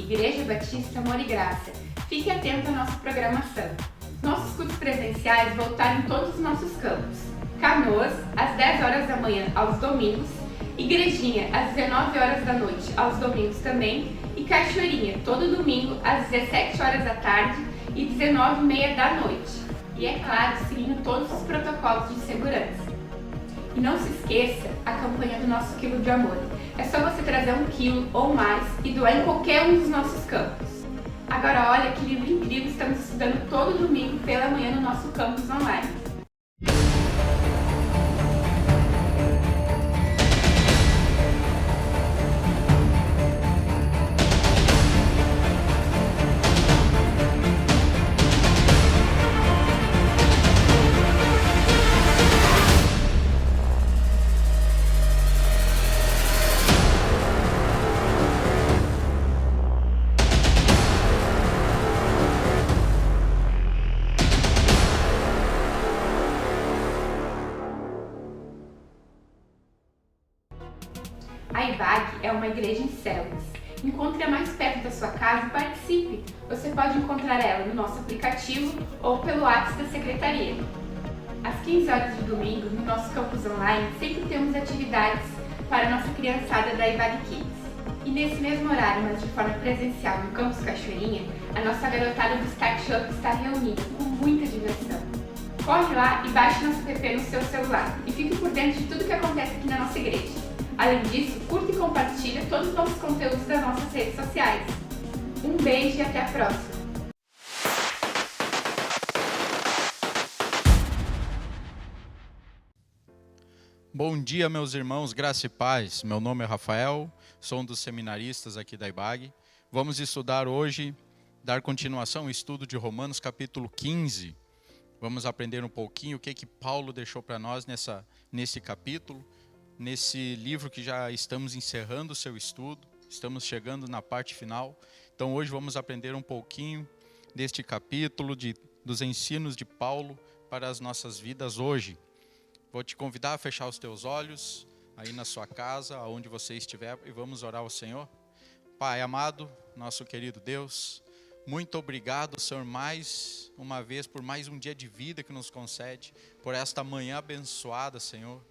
Igreja Batista Amor e Graça. Fique atento à nossa programação. Nossos cultos presenciais voltaram em todos os nossos campos. Canoas, às 10 horas da manhã aos domingos, Igrejinha, às 19 horas da noite aos domingos também, e Cachoeirinha, todo domingo, às 17 horas da tarde e 19h30 da noite. E é claro, seguindo todos os protocolos de segurança. E não se esqueça a campanha do nosso quilo de amor. É só você trazer 1 quilo ou mais e doar em qualquer um dos nossos campos. Agora olha que livro incrível estamos estudando todo domingo pela manhã no nosso campus online. A IBAG é uma igreja em células. Encontre-a mais perto da sua casa e participe. Você pode encontrar ela no nosso aplicativo ou pelo WhatsApp da secretaria. Às 15 horas de domingo, no nosso campus online, sempre temos atividades para a nossa criançada da IBAG Kids. E nesse mesmo horário, mas de forma presencial no campus Cachoeirinha, a nossa garotada do Start Up está reunida com muita diversão. Corre lá e baixe nosso app no seu celular e fique por dentro de tudo que acontece aqui na nossa igreja. Além disso, curta e compartilha todos os nossos conteúdos das nossas redes sociais. Um beijo e até a próxima! Bom dia, meus irmãos, graça e paz. Meu nome é Rafael, sou um dos seminaristas aqui da IBAG. Vamos estudar hoje, dar continuação ao estudo de Romanos capítulo 15. Vamos aprender um pouquinho o que Paulo deixou para nós nesse capítulo. Nesse livro que já estamos encerrando o seu estudo, estamos chegando na parte final. Então hoje vamos aprender um pouquinho deste capítulo, dos ensinos de Paulo para as nossas vidas hoje. Vou te convidar a fechar os teus olhos, aí na sua casa, aonde você estiver, e vamos orar ao Senhor. Pai amado, nosso querido Deus, muito obrigado, Senhor, mais uma vez, por mais um dia de vida que nos concede, por esta manhã abençoada, Senhor.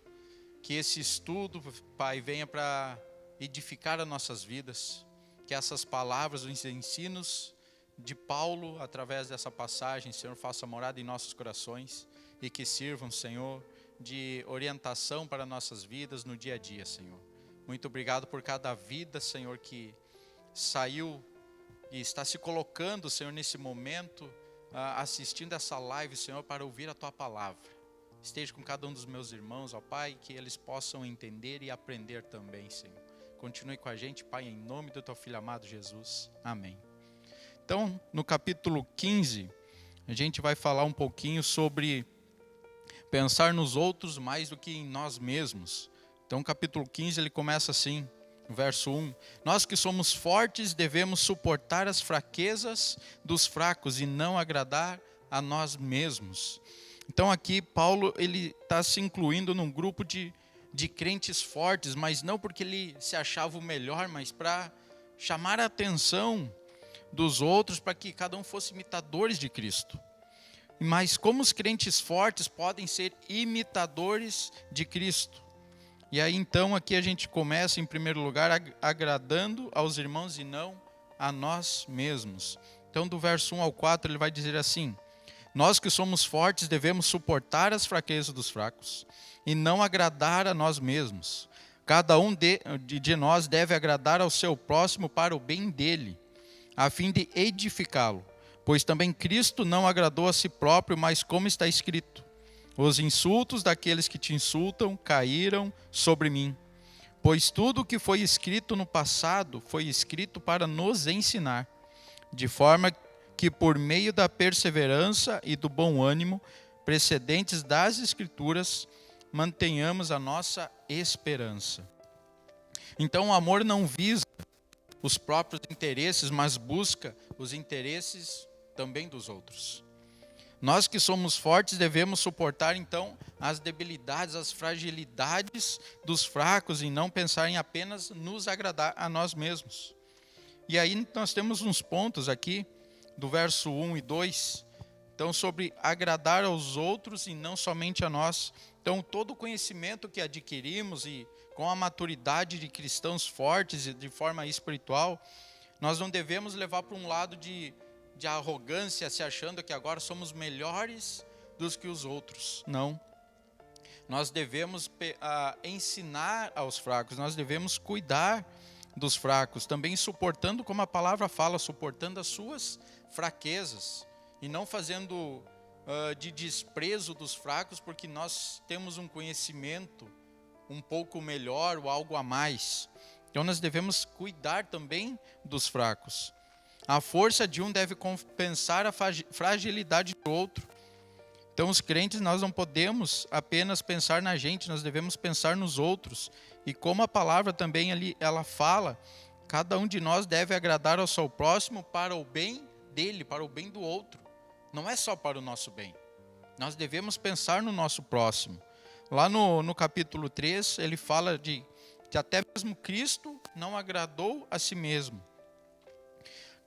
Que esse estudo, Pai, venha para edificar as nossas vidas. Que essas palavras, os ensinos de Paulo, através dessa passagem, Senhor, faça morada em nossos corações. E que sirvam, Senhor, de orientação para nossas vidas no dia a dia, Senhor. Muito obrigado por cada vida, Senhor, que saiu e está se colocando, Senhor, nesse momento, assistindo essa live, Senhor, para ouvir a Tua palavra. Esteja com cada um dos meus irmãos, ó Pai, que eles possam entender e aprender também, Senhor. Continue com a gente, Pai, em nome do Teu Filho amado Jesus. Amém. Então, no capítulo 15, a gente vai falar um pouquinho sobre pensar nos outros mais do que em nós mesmos. Então, o capítulo 15, ele começa assim, no verso 1. Nós que somos fortes devemos suportar as fraquezas dos fracos e não agradar a nós mesmos. Então aqui Paulo ele está se incluindo num grupo de crentes fortes, mas não porque ele se achava o melhor, mas para chamar a atenção dos outros, para que cada um fosse imitadores de Cristo. Mas como os crentes fortes podem ser imitadores de Cristo? E aí então aqui a gente começa em primeiro lugar agradando aos irmãos e não a nós mesmos. Então do verso 1 ao 4 ele vai dizer assim: nós que somos fortes devemos suportar as fraquezas dos fracos e não agradar a nós mesmos. Cada um de nós deve agradar ao seu próximo para o bem dele, a fim de edificá-lo. Pois também Cristo não agradou a si próprio, mas como está escrito: os insultos daqueles que te insultam caíram sobre mim. Pois tudo o que foi escrito no passado foi escrito para nos ensinar, de forma que por meio da perseverança e do bom ânimo precedentes das Escrituras, mantenhamos a nossa esperança. Então o amor não visa os próprios interesses, mas busca os interesses também dos outros. Nós que somos fortes devemos suportar então as debilidades, as fragilidades dos fracos e não pensar em apenas nos agradar a nós mesmos. E aí nós temos uns pontos aqui, do verso 1 e 2, então sobre agradar aos outros e não somente a nós. Então todo o conhecimento que adquirimos e com a maturidade de cristãos fortes e de forma espiritual, nós não devemos levar para um lado de arrogância, se achando que agora somos melhores dos que os outros. Não. Nós devemos ensinar aos fracos, nós devemos cuidar dos fracos, também suportando, como a palavra fala, suportando as suas fraquezas, e não fazendo de desprezo dos fracos, porque nós temos um conhecimento um pouco melhor ou algo a mais. Então nós devemos cuidar também dos fracos. A força de um deve compensar a fragilidade do outro. Então os crentes, nós não podemos apenas pensar na gente, nós devemos pensar nos outros. E como a palavra também ali, ela fala, cada um de nós deve agradar ao seu próximo para o bem dele, para o bem do outro. Não é só para o nosso bem. Nós devemos pensar no nosso próximo. Lá no capítulo 3, ele fala de que até mesmo Cristo não agradou a si mesmo.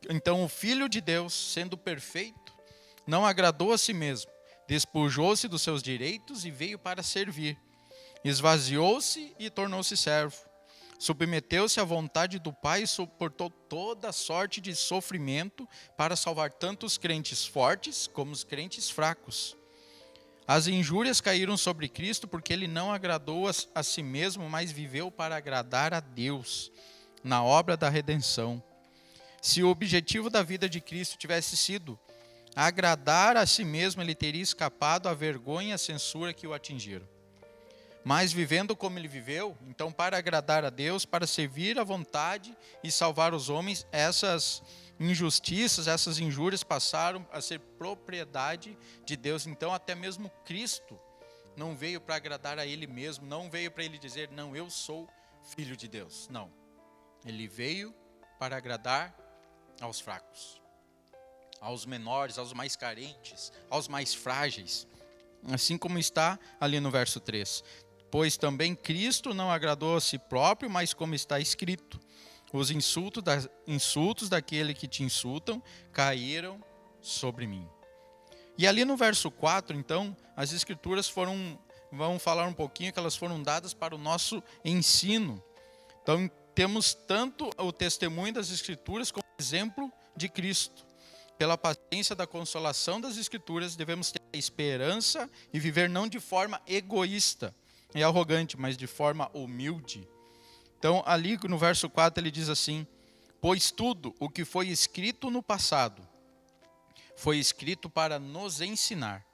Então o Filho de Deus, sendo perfeito, não agradou a si mesmo. Despojou-se dos seus direitos e veio para servir. Esvaziou-se e tornou-se servo. Submeteu-se à vontade do Pai e suportou toda sorte de sofrimento para salvar tanto os crentes fortes como os crentes fracos. As injúrias caíram sobre Cristo porque ele não agradou a si mesmo, mas viveu para agradar a Deus na obra da redenção. Se o objetivo da vida de Cristo tivesse sido agradar a si mesmo, ele teria escapado à vergonha e à censura que o atingiram. Mas vivendo como ele viveu, então para agradar a Deus, para servir à vontade e salvar os homens, essas injustiças, essas injúrias passaram a ser propriedade de Deus. Então até mesmo Cristo não veio para agradar a ele mesmo, não veio para ele dizer, não, eu sou filho de Deus. Não, ele veio para agradar aos fracos, aos menores, aos mais carentes, aos mais frágeis, assim como está ali no verso 3. Pois também Cristo não agradou a si próprio, mas como está escrito, os insultos daquele que te insultam caíram sobre mim. E ali no verso 4, então, as escrituras vamos falar um pouquinho que elas foram dadas para o nosso ensino. Então, temos tanto o testemunho das escrituras como exemplo de Cristo. Pela paciência da consolação das escrituras, devemos ter a esperança e viver não de forma egoísta e arrogante, mas de forma humilde. Então, ali no verso 4, ele diz assim, pois tudo o que foi escrito no passado, foi escrito para nos ensinar,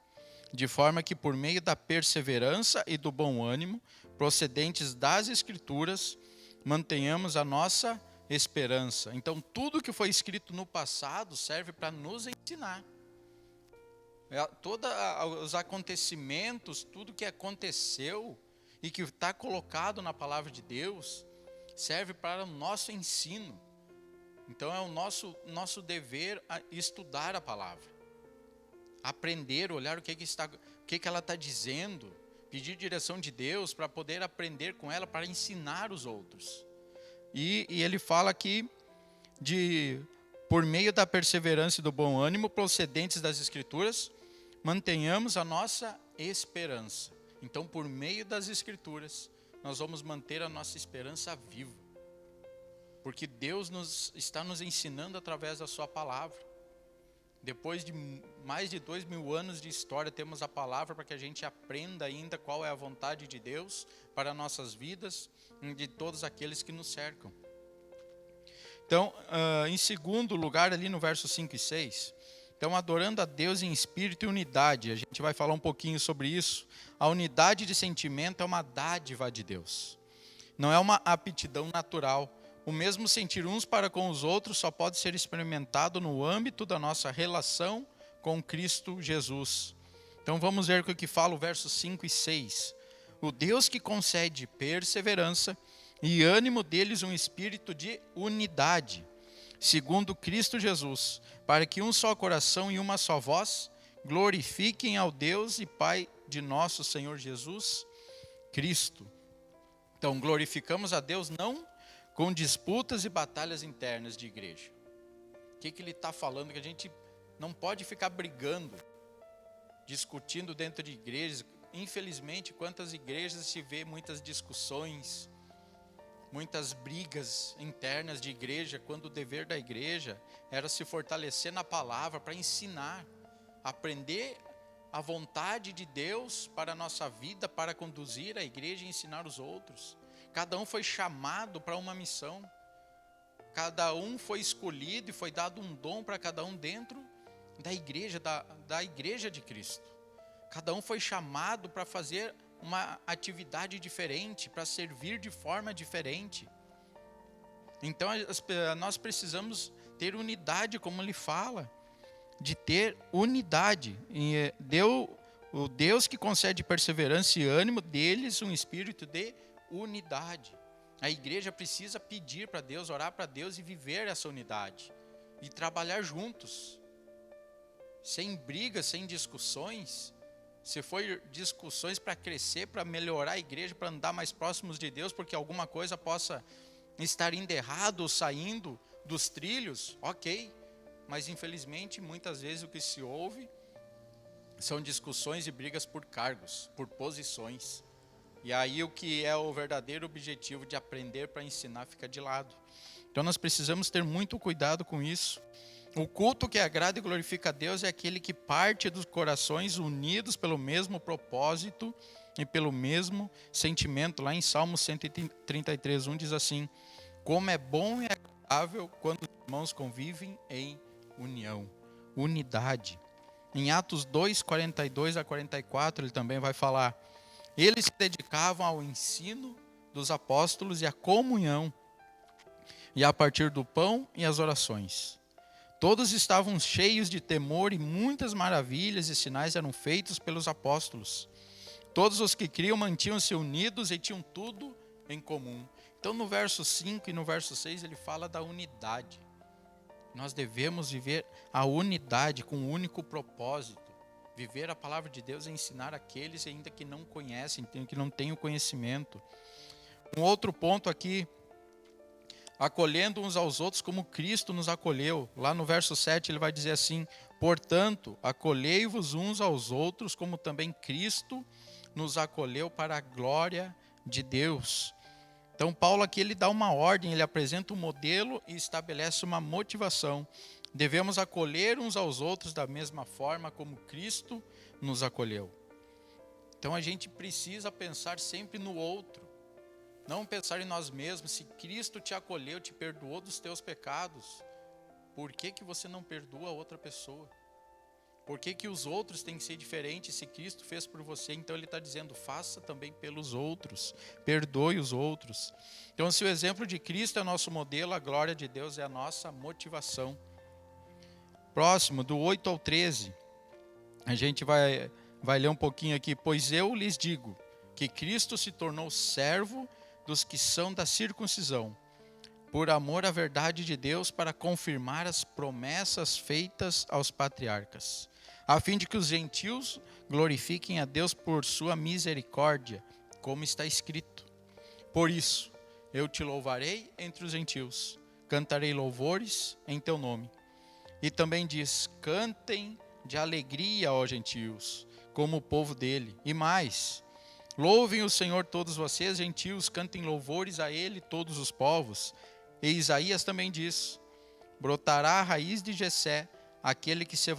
de forma que por meio da perseverança e do bom ânimo, procedentes das escrituras, mantenhamos a nossa esperança. Então, tudo que foi escrito no passado serve para nos ensinar. Todos os acontecimentos, tudo que aconteceu e que está colocado na palavra de Deus, serve para o nosso ensino. Então, é o nosso dever estudar a palavra. Aprender, olhar o que ela está dizendo, pedir direção de Deus para poder aprender com ela, para ensinar os outros. E ele fala aqui por meio da perseverança e do bom ânimo, procedentes das escrituras, mantenhamos a nossa esperança. Então, por meio das escrituras, nós vamos manter a nossa esperança viva. Porque Deus está nos ensinando através da sua palavra. Depois de mais de 2000 anos de história, temos a palavra para que a gente aprenda ainda qual é a vontade de Deus para nossas vidas e de todos aqueles que nos cercam. Então, em segundo lugar, ali no verso 5 e 6, então, adorando a Deus em espírito e unidade, a gente vai falar um pouquinho sobre isso. A unidade de sentimento é uma dádiva de Deus. Não é uma aptidão natural. O mesmo sentir uns para com os outros só pode ser experimentado no âmbito da nossa relação com Cristo Jesus. Então vamos ver o que fala o verso 5 e 6. O Deus que concede perseverança e ânimo deles um espírito de unidade, segundo Cristo Jesus, para que um só coração e uma só voz glorifiquem ao Deus e Pai de nosso Senhor Jesus Cristo. Então glorificamos a Deus não com disputas e batalhas internas de igreja. O que ele está falando? Que a gente não pode ficar brigando, discutindo dentro de igrejas. Infelizmente, quantas igrejas se vê muitas discussões, muitas brigas internas de igreja, quando o dever da igreja era se fortalecer na palavra para ensinar, aprender a vontade de Deus para a nossa vida, para conduzir a igreja e ensinar os outros. Cada um foi chamado para uma missão. Cada um foi escolhido e foi dado um dom para cada um dentro da igreja, da igreja de Cristo. Cada um foi chamado para fazer uma atividade diferente, para servir de forma diferente. Então nós precisamos ter unidade, como ele fala, de ter unidade. E o Deus que concede perseverança e ânimo, deles um espírito de unidade. A igreja precisa pedir para Deus, orar para Deus e viver essa unidade. E trabalhar juntos. Sem brigas, sem discussões. Se for discussões para crescer, para melhorar a igreja, para andar mais próximos de Deus, porque alguma coisa possa estar indo errado ou saindo dos trilhos, ok. Mas infelizmente, muitas vezes o que se ouve são discussões e brigas por cargos, por posições. E aí o que é o verdadeiro objetivo de aprender para ensinar fica de lado. Então nós precisamos ter muito cuidado com isso. O culto que agrada e glorifica a Deus é aquele que parte dos corações unidos pelo mesmo propósito e pelo mesmo sentimento. Lá em Salmo 133:1 diz assim: como é bom e agradável quando os irmãos convivem em união, unidade. Em Atos 2:42-44 ele também vai falar: eles se dedicavam ao ensino dos apóstolos e à comunhão, e a partir do pão e as orações. Todos estavam cheios de temor e muitas maravilhas e sinais eram feitos pelos apóstolos. Todos os que criam mantinham-se unidos e tinham tudo em comum. Então no verso 5 e no verso 6 ele fala da unidade. Nós devemos viver a unidade com um único propósito. Viver a palavra de Deus e ensinar aqueles ainda que não conhecem, que não têm o conhecimento. Um outro ponto aqui, acolhendo uns aos outros como Cristo nos acolheu. Lá no verso 7 ele vai dizer assim: portanto, acolhei-vos uns aos outros como também Cristo nos acolheu para a glória de Deus. Então Paulo aqui ele dá uma ordem, ele apresenta um modelo e estabelece uma motivação. Devemos acolher uns aos outros da mesma forma como Cristo nos acolheu. Então a gente precisa pensar sempre no outro. Não pensar em nós mesmos. Se Cristo te acolheu, te perdoou dos teus pecados, por que você não perdoa a outra pessoa? Por que os outros têm que ser diferentes se Cristo fez por você? Então ele está dizendo, faça também pelos outros, perdoe os outros. Então se o exemplo de Cristo é nosso modelo, a glória de Deus é a nossa motivação. Próximo, do 8 ao 13, a gente vai ler um pouquinho aqui. Pois eu lhes digo que Cristo se tornou servo dos que são da circuncisão, por amor à verdade de Deus, para confirmar as promessas feitas aos patriarcas, a fim de que os gentios glorifiquem a Deus por sua misericórdia, como está escrito. Por isso, eu te louvarei entre os gentios, cantarei louvores em teu nome. E também diz, cantem de alegria, ó gentios, como o povo dele. E mais, louvem o Senhor todos vocês, gentios, cantem louvores a ele todos os povos. E Isaías também diz, brotará a raiz de Jessé, aquele que se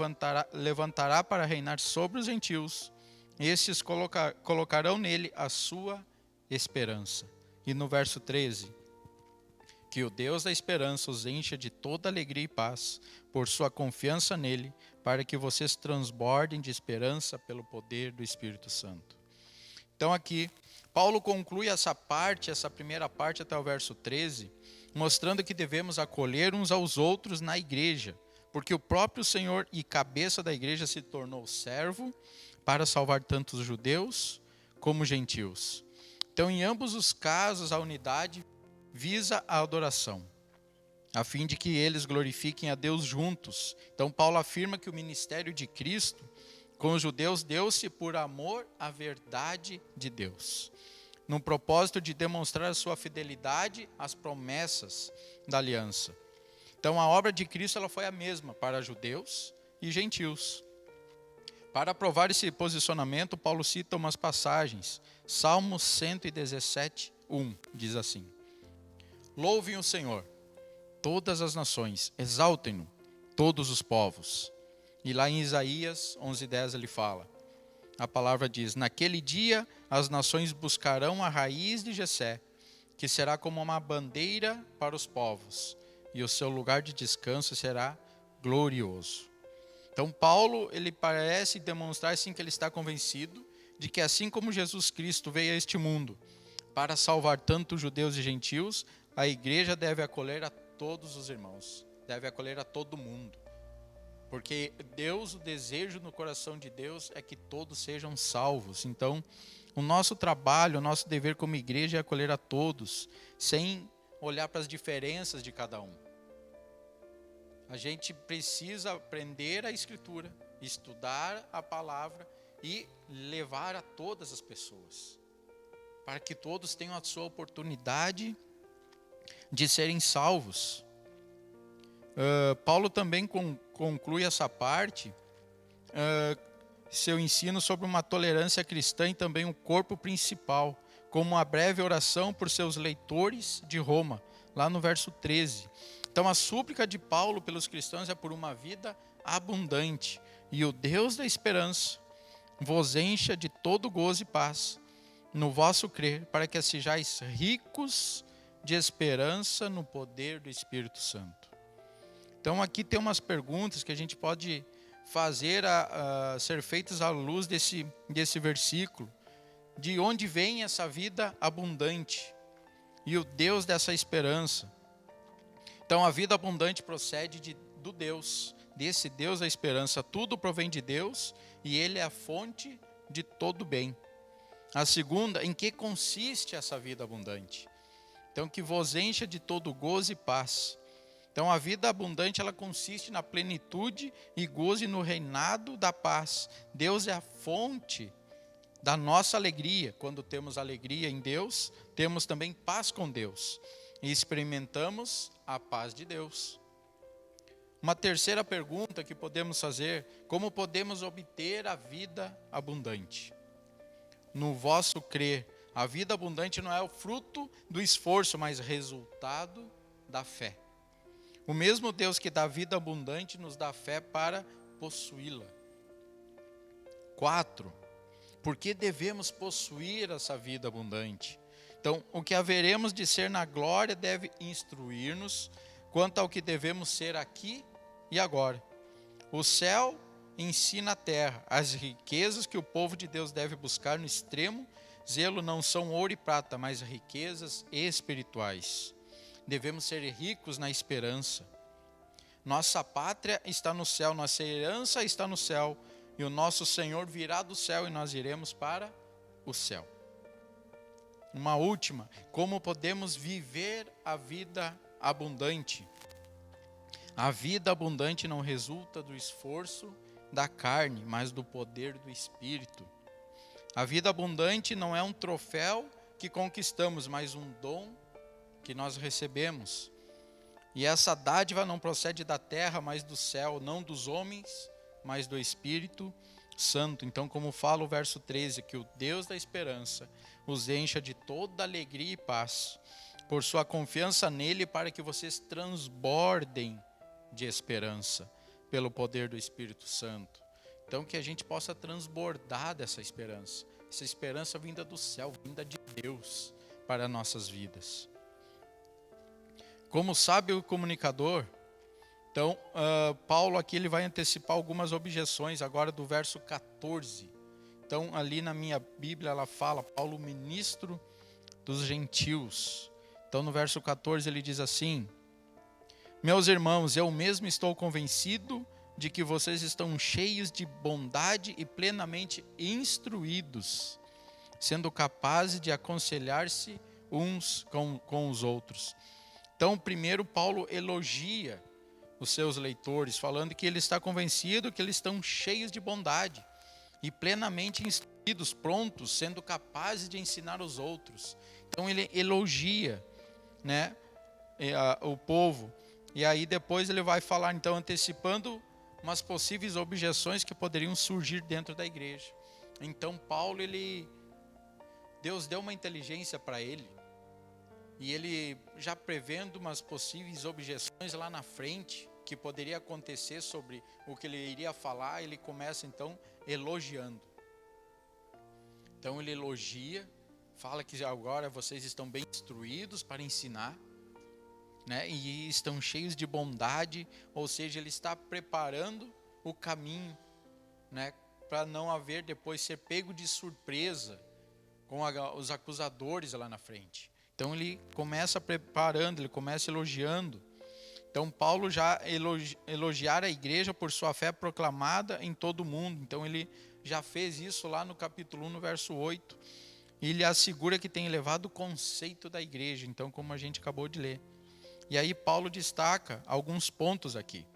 levantará para reinar sobre os gentios. Estes colocarão nele a sua esperança. E no verso 13, que o Deus da esperança os encha de toda alegria e paz, por sua confiança nele, para que vocês transbordem de esperança pelo poder do Espírito Santo. Então aqui, Paulo conclui essa primeira parte até o verso 13, mostrando que devemos acolher uns aos outros na igreja, porque o próprio Senhor e cabeça da igreja se tornou servo para salvar tanto os judeus como os gentios. Então, em ambos os casos, a unidade visa a adoração, a fim de que eles glorifiquem a Deus juntos. Então, Paulo afirma que o ministério de Cristo com os judeus deu-se por amor à verdade de Deus. no propósito de demonstrar a sua fidelidade às promessas da aliança. Então, a obra de Cristo ela foi a mesma para judeus e gentios. Para provar esse posicionamento, Paulo cita umas passagens. Salmo 117, 1, diz assim: Louvem o Senhor, todas as nações, exaltem-no, todos os povos. E lá em Isaías 11:10 ele fala, a palavra diz: Naquele dia as nações buscarão a raiz de Jessé, que será como uma bandeira para os povos, e o seu lugar de descanso será glorioso. Então Paulo, ele parece demonstrar assim que ele está convencido de que assim como Jesus Cristo veio a este mundo para salvar tanto judeus e gentios, a igreja deve acolher a todos os irmãos, deve acolher a todo mundo. Porque Deus, o desejo no coração de Deus é que todos sejam salvos. Então, o nosso trabalho, o nosso dever como igreja é acolher a todos, sem olhar para as diferenças de cada um. A gente precisa aprender a Escritura, estudar a palavra e levar a todas as pessoas, para que todos tenham a sua oportunidade de serem salvos. Paulo também conclui essa parte, seu ensino sobre uma tolerância cristã e também um corpo principal, como uma breve oração por seus leitores de Roma, lá no verso 13. Então a súplica de Paulo pelos cristãos é por uma vida abundante, e o Deus da esperança vos encha de todo gozo e paz no vosso crer, para que sejais ricos de esperança no poder do Espírito Santo. Então aqui tem umas perguntas que a gente pode fazer ser feitas à luz desse versículo. De onde vem essa vida abundante? E o Deus dessa esperança? Então a vida abundante procede do Deus, desse Deus da esperança. Tudo provém de Deus e Ele é a fonte de todo bem. A segunda, em que consiste essa vida abundante? Então que vos encha de todo gozo e paz. Então a vida abundante ela consiste na plenitude e gozo no reinado da paz. Deus é a fonte da nossa alegria. Quando temos alegria em Deus, temos também paz com Deus. E experimentamos a paz de Deus. Uma terceira pergunta que podemos fazer: como podemos obter a vida abundante? No vosso crer, a vida abundante não é o fruto do esforço, mas resultado da fé. O mesmo Deus que dá vida abundante nos dá fé para possuí-la. 4. Por que devemos possuir essa vida abundante? Então, o que haveremos de ser na glória deve instruir-nos quanto ao que devemos ser aqui e agora. O céu ensina a terra. As riquezas que o povo de Deus deve buscar no extremo zelo não são ouro e prata, mas riquezas espirituais. Devemos ser ricos na esperança. Nossa pátria está no céu, nossa herança está no céu, e o nosso Senhor virá do céu e nós iremos para o céu. Uma última: como podemos viver a vida abundante? A vida abundante não resulta do esforço da carne, mas do poder do Espírito. A vida abundante não é um troféu que conquistamos, mas um dom que nós recebemos. E essa dádiva não procede da terra, mas do céu, não dos homens, mas do Espírito Santo. Então, como fala o verso 13, que o Deus da esperança os encha de toda alegria e paz, por sua confiança nele, para que vocês transbordem de esperança, pelo poder do Espírito Santo. Então, que a gente possa transbordar dessa esperança, essa esperança vinda do céu, vinda de Deus, para nossas vidas. Como sábio comunicador, então, Paulo aqui ele vai antecipar algumas objeções, agora do verso 14. Então, ali na minha Bíblia, ela fala, Paulo, ministro dos gentios. Então, no verso 14, ele diz assim: meus irmãos, eu mesmo estou convencido de que vocês estão cheios de bondade e plenamente instruídos, sendo capazes de aconselhar-se uns com os outros. Então, primeiro, Paulo elogia os seus leitores, falando que ele está convencido que eles estão cheios de bondade e plenamente instruídos. instruídos, prontos, sendo capazes de ensinar os outros. Então ele elogia, né, o povo. E aí depois ele vai falar, então, antecipando umas possíveis objeções que poderiam surgir dentro da igreja. Então Paulo, Deus deu uma inteligência para ele, e ele já prevendo umas possíveis objeções lá na frente, que poderia acontecer sobre o que ele iria falar, ele começa então elogiando. Então ele elogia, fala que agora vocês estão bem instruídos para ensinar, né? E estão cheios de bondade, ou seja, ele está preparando o caminho, né? Para não haver depois ser pego de surpresa com os acusadores lá na frente. Então ele começa preparando, ele começa elogiando. Então Paulo já elogiar a igreja por sua fé proclamada em todo o mundo. Então ele já fez isso lá no capítulo 1, no verso 8. E ele assegura que tem elevado o conceito da igreja, então, como a gente acabou de ler. E aí Paulo destaca alguns pontos aqui.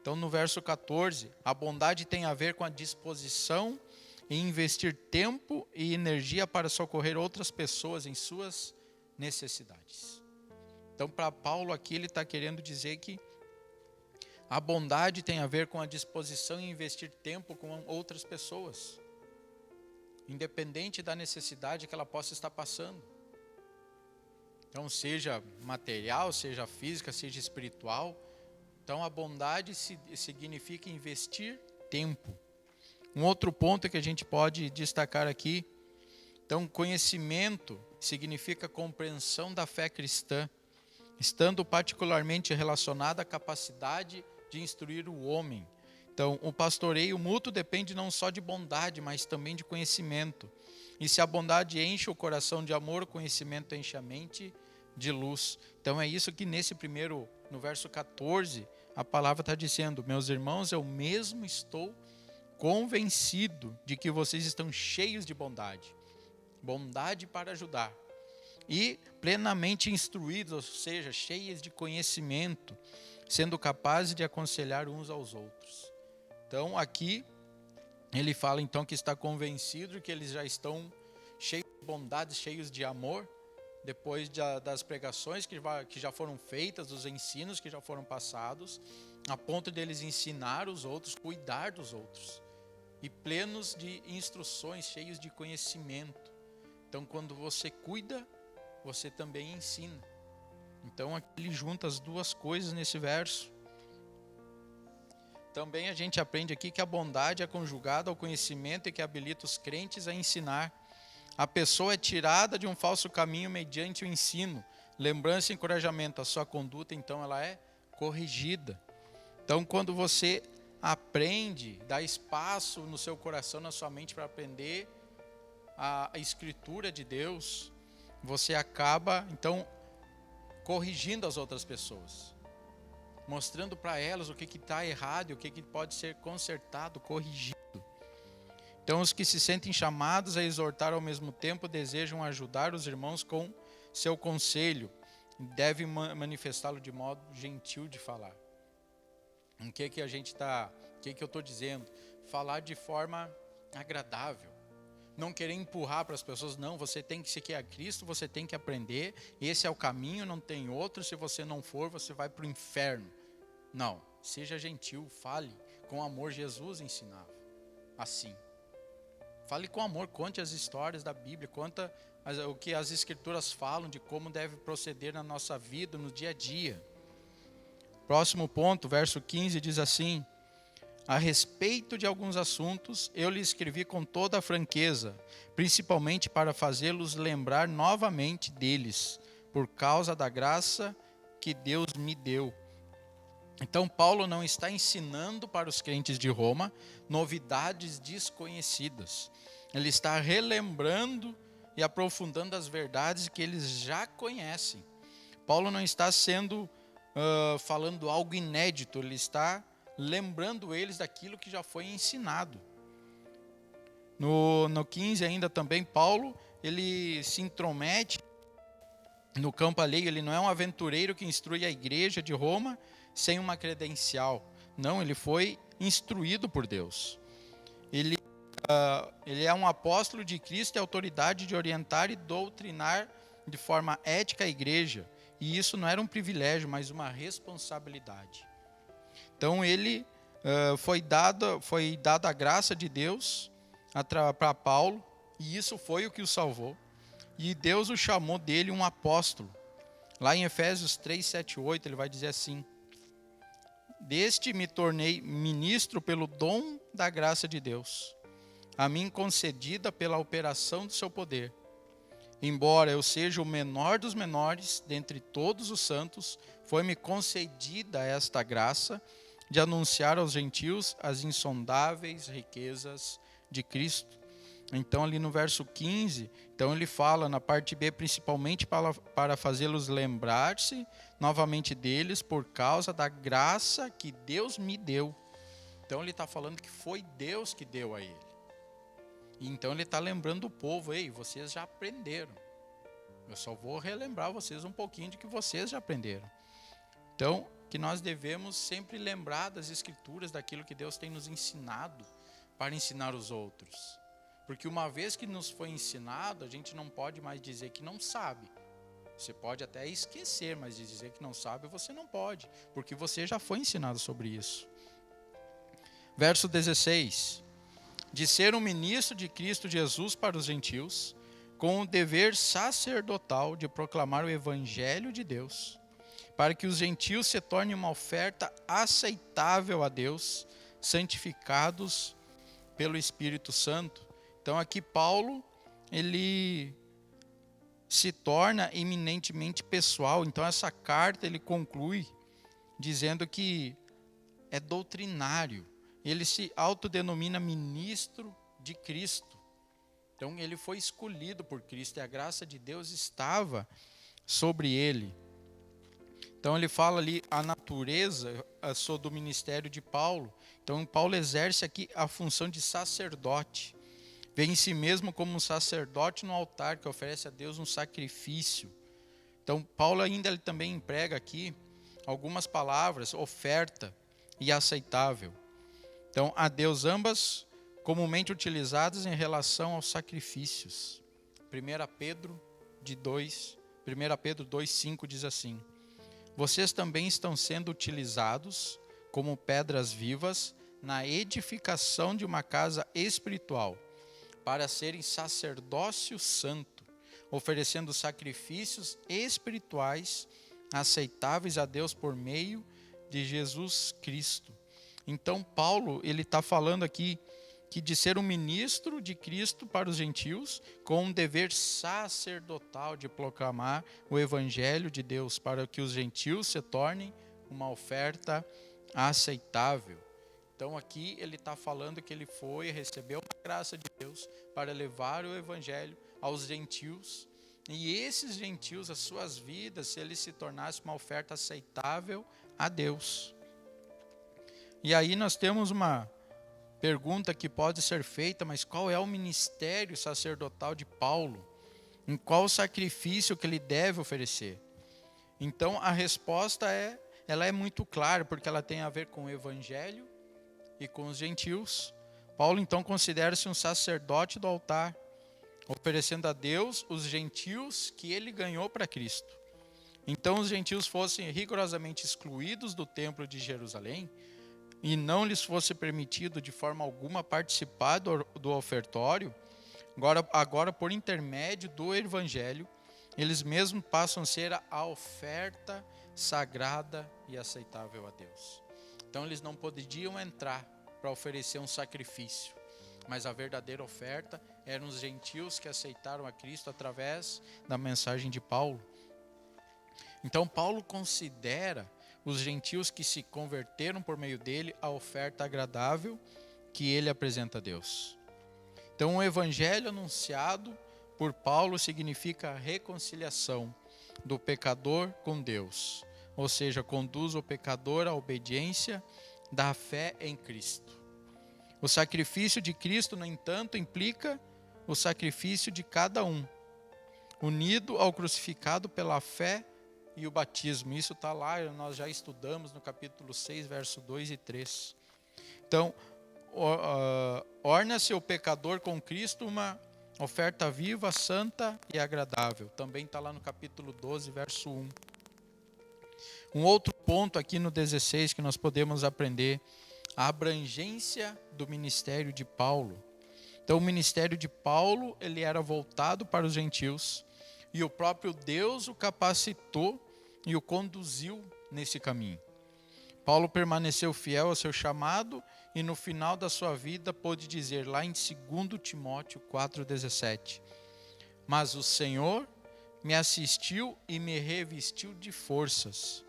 Então no verso 14, a bondade tem a ver com a disposição em investir tempo e energia para socorrer outras pessoas em suas necessidades. Então para Paulo aqui ele está querendo dizer que a bondade tem a ver com a disposição em investir tempo com outras pessoas, independente da necessidade que ela possa estar passando. Então seja material, seja física, seja espiritual. Então a bondade significa investir tempo. Um outro ponto que a gente pode destacar aqui, então conhecimento significa compreensão da fé cristã, estando particularmente relacionada à capacidade de instruir o homem. Então o pastoreio mútuo depende não só de bondade, mas também de conhecimento. E se a bondade enche o coração de amor, o conhecimento enche a mente de luz. Então é isso que no verso 14, a palavra está dizendo: meus irmãos, eu mesmo estou convencido de que vocês estão cheios de bondade, bondade para ajudar, e plenamente instruídos, ou seja, cheios de conhecimento, sendo capazes de aconselhar uns aos outros. Então aqui ele fala então que está convencido de que eles já estão cheios de bondade, cheios de amor, depois das pregações que já foram feitas, dos ensinos que já foram passados, a ponto deles ensinar os outros, cuidar dos outros, e plenos de instruções, cheios de conhecimento. Então quando você cuida, você também ensina. Então aqui ele junta as duas coisas nesse verso. Também a gente aprende aqui que a bondade é conjugada ao conhecimento e que habilita os crentes a ensinar. A pessoa é tirada de um falso caminho mediante o ensino, lembrança e encorajamento. A sua conduta, então, ela é corrigida. Então, quando você aprende, dá espaço no seu coração, na sua mente, para aprender a Escritura de Deus, você acaba, então, corrigindo as outras pessoas, mostrando para elas o que está errado e o que pode ser consertado, corrigido. Então os que se sentem chamados a exortar ao mesmo tempo desejam ajudar os irmãos com seu conselho, devem manifestá-lo de modo gentil de falar. O que eu estou dizendo? Falar de forma agradável. Não querer empurrar para as pessoas, não, você tem que seguir a Cristo, você tem que aprender, esse é o caminho, não tem outro, se você não for, você vai para o inferno. Não, seja gentil, fale com amor. Jesus ensinava assim. Fale com amor, conte as histórias da Bíblia, conta o que as Escrituras falam de como deve proceder na nossa vida, no dia a dia. Próximo ponto, verso 15, diz assim: a respeito de alguns assuntos, eu lhe escrevi com toda a franqueza, principalmente para fazê-los lembrar novamente deles, por causa da graça que Deus me deu. Então Paulo não está ensinando para os crentes de Roma novidades desconhecidas. Ele está relembrando e aprofundando as verdades que eles já conhecem. Paulo não está falando algo inédito, ele está lembrando eles daquilo que já foi ensinado. No 15 ainda também, Paulo, ele se intromete no campo alheio. Ele não é um aventureiro que instrui a igreja de Roma sem uma credencial. Não, ele foi instruído por Deus. Ele ele é um apóstolo de Cristo e autoridade de orientar e doutrinar de forma ética a igreja. E isso não era um privilégio, mas uma responsabilidade. Então ele foi dada a graça de Deus para Paulo, e isso foi o que o salvou. E Deus o chamou dele um apóstolo. Lá em Efésios 3, 7, 8, ele vai dizer assim: deste me tornei ministro pelo dom da graça de Deus, a mim concedida pela operação do seu poder. Embora eu seja o menor dos menores dentre todos os santos, foi-me concedida esta graça de anunciar aos gentios as insondáveis riquezas de Cristo. Então ali no verso 15, então ele fala na parte B, principalmente para fazê-los lembrar-se novamente deles por causa da graça que Deus me deu. Então ele está falando que foi Deus que deu a ele. Então ele está lembrando o povo: ei, vocês já aprenderam. Eu só vou relembrar vocês um pouquinho de que vocês já aprenderam. Então, que nós devemos sempre lembrar das Escrituras, daquilo que Deus tem nos ensinado, para ensinar os outros. Porque uma vez que nos foi ensinado, a gente não pode mais dizer que não sabe. Você pode até esquecer, mas dizer que não sabe, você não pode, porque você já foi ensinado sobre isso. Verso 16. De ser um ministro de Cristo Jesus para os gentios, com o dever sacerdotal de proclamar o evangelho de Deus, para que os gentios se tornem uma oferta aceitável a Deus, santificados pelo Espírito Santo. Então aqui Paulo, ele se torna eminentemente pessoal. Então essa carta ele conclui dizendo que é doutrinário. Ele se autodenomina ministro de Cristo. Então ele foi escolhido por Cristo e a graça de Deus estava sobre ele. Então ele fala ali a natureza do ministério de Paulo. Então Paulo exerce aqui a função de sacerdote. Vê em si mesmo como um sacerdote no altar que oferece a Deus um sacrifício. Então Paulo ainda ele também emprega aqui algumas palavras: oferta e aceitável. Então, a Deus ambas comumente utilizadas em relação aos sacrifícios. 1 Pedro 2:5 diz assim: vocês também estão sendo utilizados como pedras vivas na edificação de uma casa espiritual, para serem sacerdócio santo, oferecendo sacrifícios espirituais aceitáveis a Deus por meio de Jesus Cristo. Então Paulo ele está falando aqui que de ser um ministro de Cristo para os gentios, com um dever sacerdotal de proclamar o evangelho de Deus, para que os gentios se tornem uma oferta aceitável. Então aqui ele está falando que ele recebeu uma graça de Deus para levar o evangelho aos gentios, e esses gentios, as suas vidas, se eles se tornassem uma oferta aceitável a Deus. E aí nós temos uma pergunta que pode ser feita: mas qual é o ministério sacerdotal de Paulo? Em qual sacrifício que ele deve oferecer? Então a resposta ela é muito clara, porque ela tem a ver com o evangelho e com os gentios. Paulo então considera-se um sacerdote do altar, oferecendo a Deus os gentios que ele ganhou para Cristo. Então os gentios fossem rigorosamente excluídos do templo de Jerusalém, e não lhes fosse permitido de forma alguma participar do ofertório, agora por intermédio do evangelho, eles mesmos passam a ser a oferta sagrada e aceitável a Deus. Então eles não podiam entrar para oferecer um sacrifício, mas a verdadeira oferta eram os gentios que aceitaram a Cristo através da mensagem de Paulo. Então Paulo considera os gentios que se converteram por meio dele a oferta agradável que ele apresenta a Deus. Então o evangelho anunciado por Paulo significa a reconciliação do pecador com Deus, ou seja, conduz o pecador à obediência da fé em Cristo. O sacrifício de Cristo, no entanto, implica o sacrifício de cada um, unido ao crucificado pela fé e o batismo. Isso está lá, nós já estudamos no capítulo 6, verso 2 e 3. Então, orna-se o pecador com Cristo uma oferta viva, santa e agradável. Também está lá no capítulo 12, verso 1. Um outro ponto aqui no 16 que nós podemos aprender, a abrangência do ministério de Paulo. Então o ministério de Paulo, ele era voltado para os gentios, e o próprio Deus o capacitou e o conduziu nesse caminho. Paulo permaneceu fiel ao seu chamado e no final da sua vida pôde dizer lá em 2 Timóteo 4,17: mas o Senhor me assistiu e me revestiu de forças,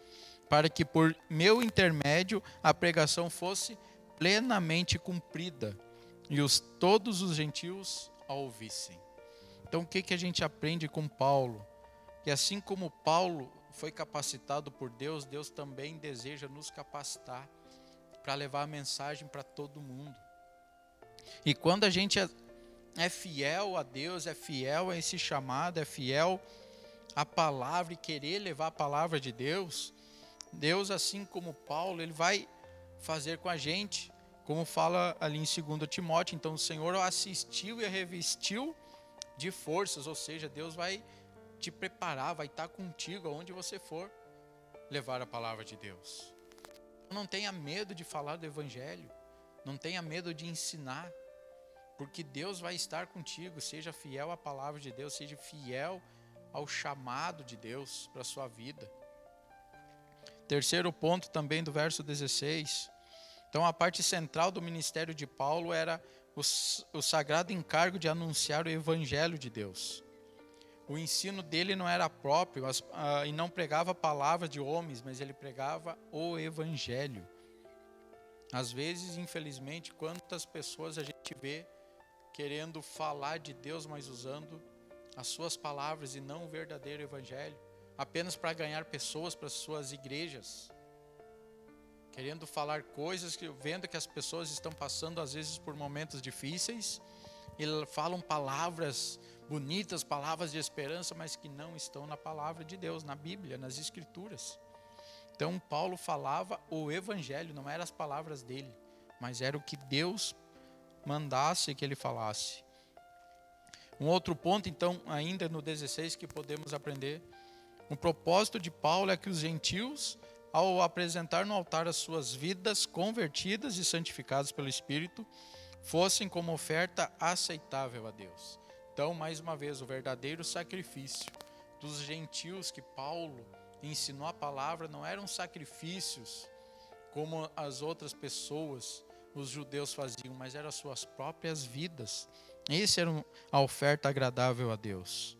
para que por meu intermédio a pregação fosse plenamente cumprida e todos os gentios a ouvissem. Então o que a gente aprende com Paulo? Que assim como Paulo foi capacitado por Deus, Deus também deseja nos capacitar para levar a mensagem para todo mundo. E quando a gente é fiel a Deus, é fiel a esse chamado, é fiel à palavra e querer levar a palavra de Deus, Deus, assim como Paulo, ele vai fazer com a gente, como fala ali em 2 Timóteo. Então o Senhor o assistiu e a revestiu de forças, ou seja, Deus vai te preparar, vai estar contigo aonde você for levar a palavra de Deus. Não tenha medo de falar do Evangelho, não tenha medo de ensinar, porque Deus vai estar contigo. Seja fiel à palavra de Deus, seja fiel ao chamado de Deus para a sua vida. Terceiro ponto também do verso 16. Então a parte central do ministério de Paulo era o sagrado encargo de anunciar o Evangelho de Deus. O ensino dele não era próprio e não pregava palavras de homens, mas ele pregava o Evangelho. Às vezes, infelizmente, quantas pessoas a gente vê querendo falar de Deus, mas usando as suas palavras e não o verdadeiro Evangelho, apenas para ganhar pessoas para as suas igrejas, querendo falar coisas, vendo que as pessoas estão passando às vezes por momentos difíceis, e falam palavras bonitas, palavras de esperança, mas que não estão na palavra de Deus, na Bíblia, nas Escrituras. Então Paulo falava o Evangelho, não eram as palavras dele, mas era o que Deus mandasse que ele falasse. Um outro ponto, então, ainda no 16, que podemos aprender, o propósito de Paulo é que os gentios, ao apresentar no altar as suas vidas convertidas e santificadas pelo Espírito, fossem como oferta aceitável a Deus. Então, mais uma vez, o verdadeiro sacrifício dos gentios que Paulo ensinou a palavra não eram sacrifícios como as outras pessoas, os judeus faziam, mas eram as suas próprias vidas. Essa era a oferta agradável a Deus.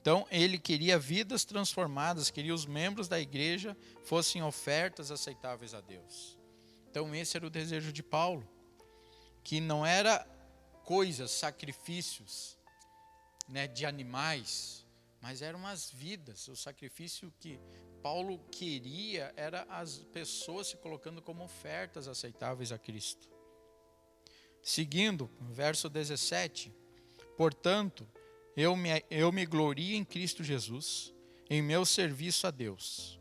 Então, ele queria vidas transformadas, queria os membros da igreja fossem ofertas aceitáveis a Deus. Então, esse era o desejo de Paulo, que não era coisas, sacrifícios, de animais, mas eram as vidas. O sacrifício que Paulo queria era as pessoas se colocando como ofertas aceitáveis a Cristo. Seguindo, verso 17, portanto, eu me glorio em Cristo Jesus, em meu serviço a Deus.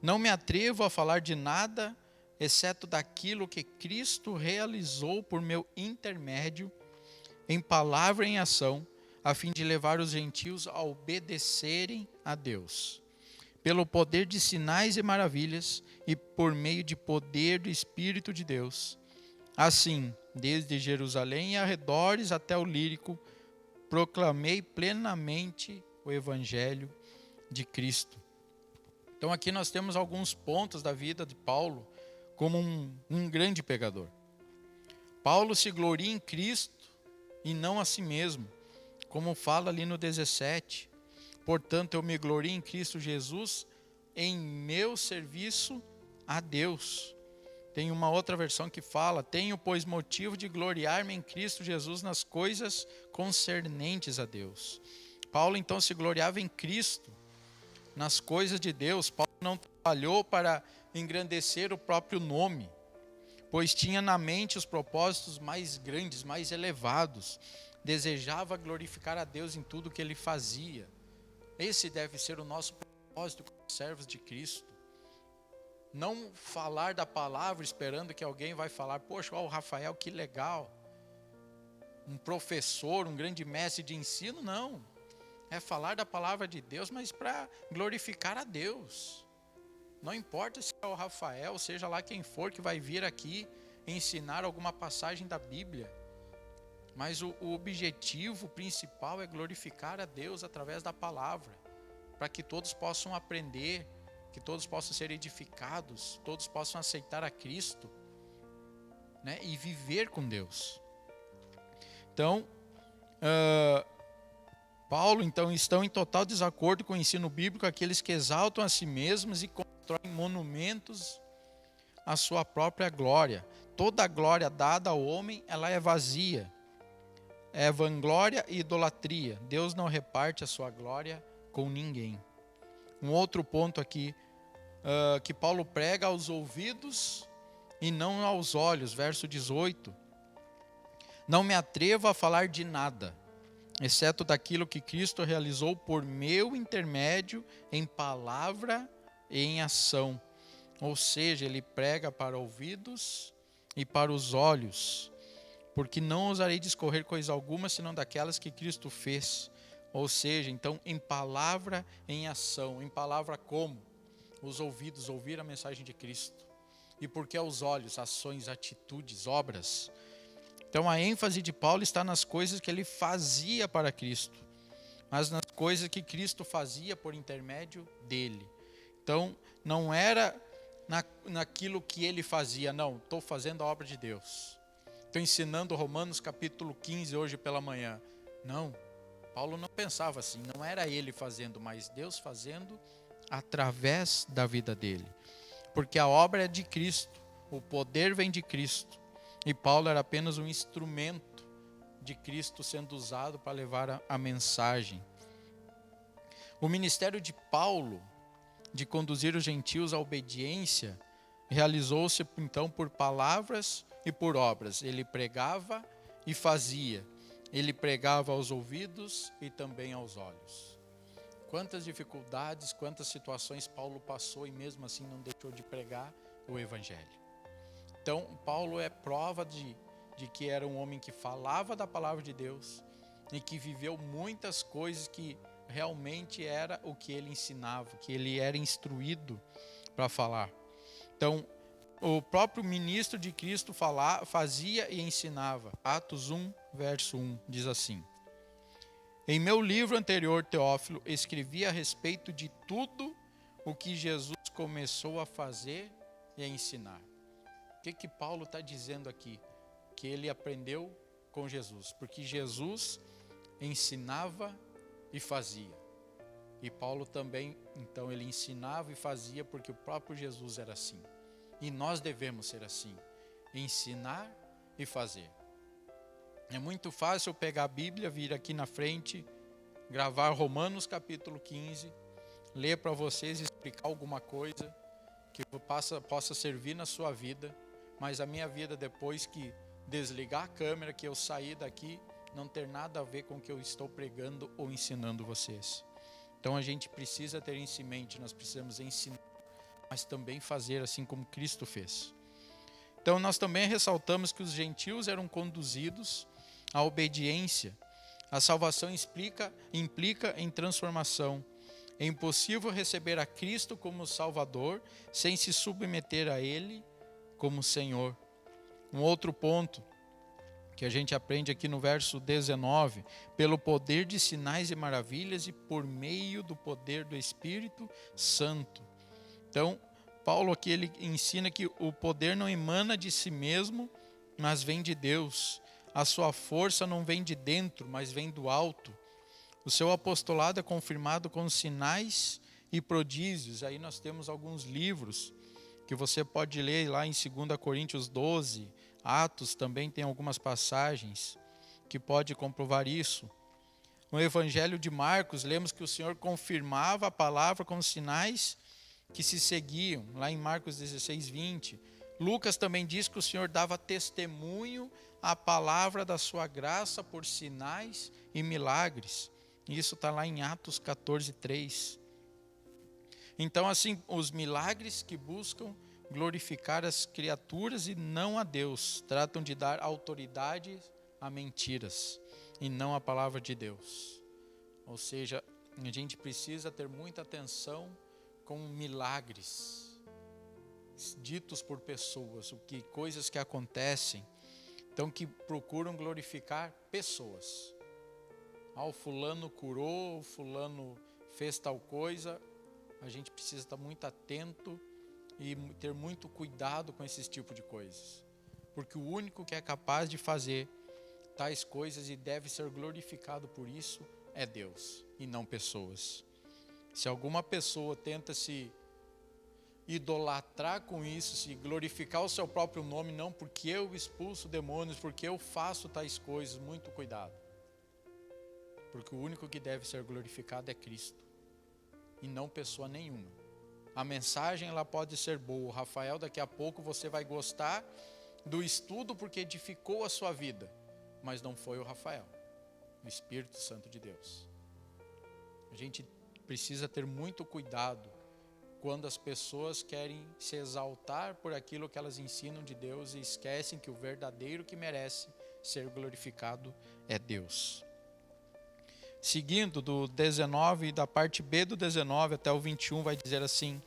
Não me atrevo a falar de nada, exceto daquilo que Cristo realizou por meu intermédio, em palavra e em ação, a fim de levar os gentios a obedecerem a Deus. Pelo poder de sinais e maravilhas, e por meio de poder do Espírito de Deus. Assim, desde Jerusalém e arredores até o Lírico, proclamei plenamente o Evangelho de Cristo. Então aqui nós temos alguns pontos da vida de Paulo como um grande pregador. Paulo se gloria em Cristo e não a si mesmo, como fala ali no 17. Portanto, eu me glorio em Cristo Jesus em meu serviço a Deus. Tem uma outra versão que fala: tenho, pois, motivo de gloriar-me em Cristo Jesus nas coisas concernentes a Deus. Paulo, então, se gloriava em Cristo, nas coisas de Deus. Paulo não trabalhou para engrandecer o próprio nome, pois tinha na mente os propósitos mais grandes, mais elevados. Desejava glorificar a Deus em tudo que ele fazia. Esse deve ser o nosso propósito como servos de Cristo. Não falar da palavra esperando que alguém vai falar, poxa, ó, o Rafael, que legal. Um professor, um grande mestre de ensino, não. É falar da palavra de Deus, mas para glorificar a Deus. Não importa se é o Rafael, seja lá quem for que vai vir aqui ensinar alguma passagem da Bíblia. Mas o objetivo principal é glorificar a Deus através da palavra. Para que todos possam aprender, que todos possam ser edificados, todos possam aceitar a Cristo, né, e viver com Deus. Então, Paulo, então, estão em total desacordo com o ensino bíblico aqueles que exaltam a si mesmos e constroem monumentos à sua própria glória. Toda a glória dada ao homem, ela é vazia. É vanglória e idolatria. Deus não reparte a sua glória com ninguém. Um outro ponto aqui, que Paulo prega aos ouvidos e não aos olhos, verso 18. Não me atrevo a falar de nada, exceto daquilo que Cristo realizou por meu intermédio em palavra e em ação. Ou seja, ele prega para ouvidos e para os olhos, porque não ousarei discorrer coisa alguma, senão daquelas que Cristo fez. Ou seja, então, em palavra, em ação. Em palavra como? Os ouvidos, ouvir a mensagem de Cristo. E porque aos olhos, ações, atitudes, obras. Então, a ênfase de Paulo está nas coisas que ele fazia para Cristo, mas nas coisas que Cristo fazia por intermédio dele. Então, não era naquilo que ele fazia, não, estou fazendo a obra de Deus. Estou ensinando Romanos capítulo 15 hoje pela manhã. Não, Paulo não pensava assim, não era ele fazendo, mas Deus fazendo através da vida dele. Porque a obra é de Cristo, o poder vem de Cristo. E Paulo era apenas um instrumento de Cristo sendo usado para levar a mensagem. O ministério de Paulo, de conduzir os gentios à obediência, realizou-se então por palavras e por obras. Ele pregava e fazia. Ele pregava aos ouvidos e também aos olhos. Quantas dificuldades, quantas situações Paulo passou e mesmo assim não deixou de pregar o Evangelho. Então, Paulo é prova de que era um homem que falava da palavra de Deus e que viveu muitas coisas que realmente era o que ele ensinava, que ele era instruído para falar. Então, o próprio ministro de Cristo fazia e ensinava. Atos 1, verso 1, diz assim: em meu livro anterior, Teófilo, escrevi a respeito de tudo o que Jesus começou a fazer e a ensinar. O que Paulo está dizendo aqui? Que ele aprendeu com Jesus, porque Jesus ensinava e fazia. E Paulo também, então, ele ensinava e fazia porque o próprio Jesus era assim. E nós devemos ser assim, ensinar e fazer. É muito fácil eu pegar a Bíblia, vir aqui na frente, gravar Romanos capítulo 15, ler para vocês, explicar alguma coisa que possa servir na sua vida. Mas a minha vida, depois que desligar a câmera, que eu sair daqui, não ter nada a ver com o que eu estou pregando ou ensinando vocês. Então a gente precisa ter isso em mente, nós precisamos ensinar, mas também fazer assim como Cristo fez. Então nós também ressaltamos que os gentios eram conduzidos à obediência. A salvação implica em transformação. É impossível receber a Cristo como Salvador sem se submeter a Ele como Senhor. Um outro ponto que a gente aprende aqui no verso 19, pelo poder de sinais e maravilhas e por meio do poder do Espírito Santo. Então, Paulo aqui ele ensina que o poder não emana de si mesmo, mas vem de Deus. A sua força não vem de dentro, mas vem do alto. O seu apostolado é confirmado com sinais e prodígios. Aí nós temos alguns livros que você pode ler lá em 2 Coríntios 12, Atos também tem algumas passagens que pode comprovar isso. No Evangelho de Marcos, lemos que o Senhor confirmava a palavra com sinais que se seguiam, lá em Marcos 16, 20. Lucas também diz que o Senhor dava testemunho à palavra da sua graça por sinais e milagres. Isso está lá em Atos 14, 3. Então, assim, os milagres que buscam glorificar as criaturas e não a Deus. Tratam de dar autoridade a mentiras e não a palavra de Deus. Ou seja, a gente precisa ter muita atenção com milagres ditos por pessoas, coisas que acontecem, então que procuram glorificar pessoas. O fulano curou, o fulano fez tal coisa. A gente precisa estar muito atento e ter muito cuidado com esse tipo de coisas, porque o único que é capaz de fazer tais coisas e deve ser glorificado por isso é Deus e não pessoas. Se alguma pessoa tenta se idolatrar com isso, se glorificar o seu próprio nome, não porque eu expulso demônios, porque eu faço tais coisas, muito cuidado, porque o único que deve ser glorificado é Cristo e não pessoa nenhuma. A mensagem ela pode ser boa. Rafael, daqui a pouco você vai gostar do estudo porque edificou a sua vida, mas não foi o Rafael, o Espírito Santo de Deus. A gente precisa ter muito cuidado quando as pessoas querem se exaltar por aquilo que elas ensinam de Deus e esquecem que o verdadeiro que merece ser glorificado é Deus. Seguindo do 19, da parte B do 19 até o 21, vai dizer assim: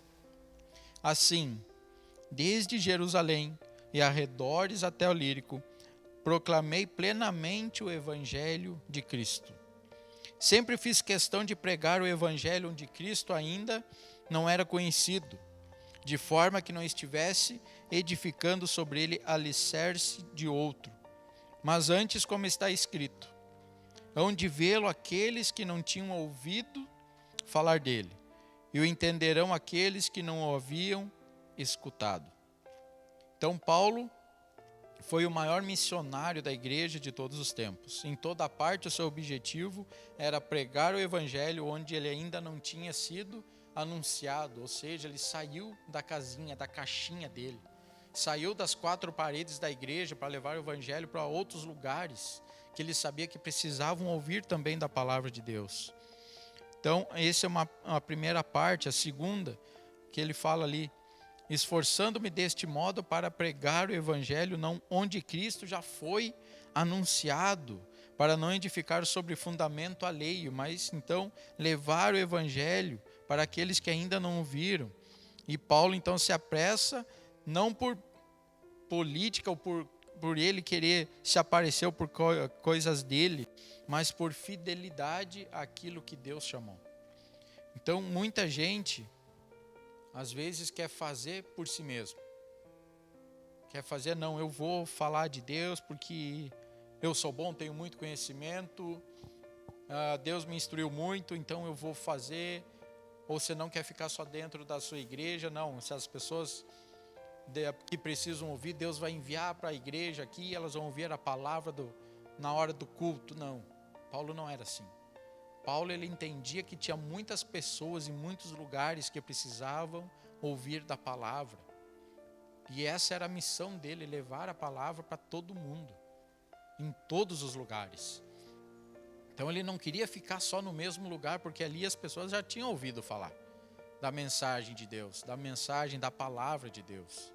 assim, desde Jerusalém e arredores até o Lírico, proclamei plenamente o Evangelho de Cristo. Sempre fiz questão de pregar o Evangelho onde Cristo ainda não era conhecido, de forma que não estivesse edificando sobre ele alicerce de outro, mas antes, como está escrito, hão de vê-lo aqueles que não tinham ouvido falar dele, e o entenderão aqueles que não o haviam escutado. Então Paulo foi o maior missionário da igreja de todos os tempos. Em toda parte o seu objetivo era pregar o evangelho onde ele ainda não tinha sido anunciado, ou seja, ele saiu da casinha, da caixinha dele, saiu das quatro paredes da igreja para levar o evangelho para outros lugares que ele sabia que precisavam ouvir também da palavra de Deus. Então, essa é uma primeira parte. A segunda, que ele fala ali, esforçando-me deste modo para pregar o evangelho não onde Cristo já foi anunciado, para não edificar sobre fundamento alheio, mas então levar o evangelho para aqueles que ainda não o viram. E Paulo então se apressa, não por política ou por ele querer se aparecer ou por coisas dele, mas por fidelidade àquilo que Deus chamou. Então muita gente às vezes quer fazer por si mesmo. Quer fazer, não, eu vou falar de Deus porque eu sou bom, tenho muito conhecimento, Deus me instruiu muito, então eu vou fazer. Ou você não quer ficar só dentro da sua igreja, não. Se as pessoas que precisam ouvir, Deus vai enviar para a igreja aqui, elas vão ouvir a palavra na hora do culto. Não, Paulo não era assim. Paulo ele entendia que tinha muitas pessoas em muitos lugares que precisavam ouvir da palavra. E essa era a missão dele, levar a palavra para todo mundo, em todos os lugares. Então ele não queria ficar só no mesmo lugar, porque ali as pessoas já tinham ouvido falar da mensagem de Deus, da mensagem da palavra de Deus.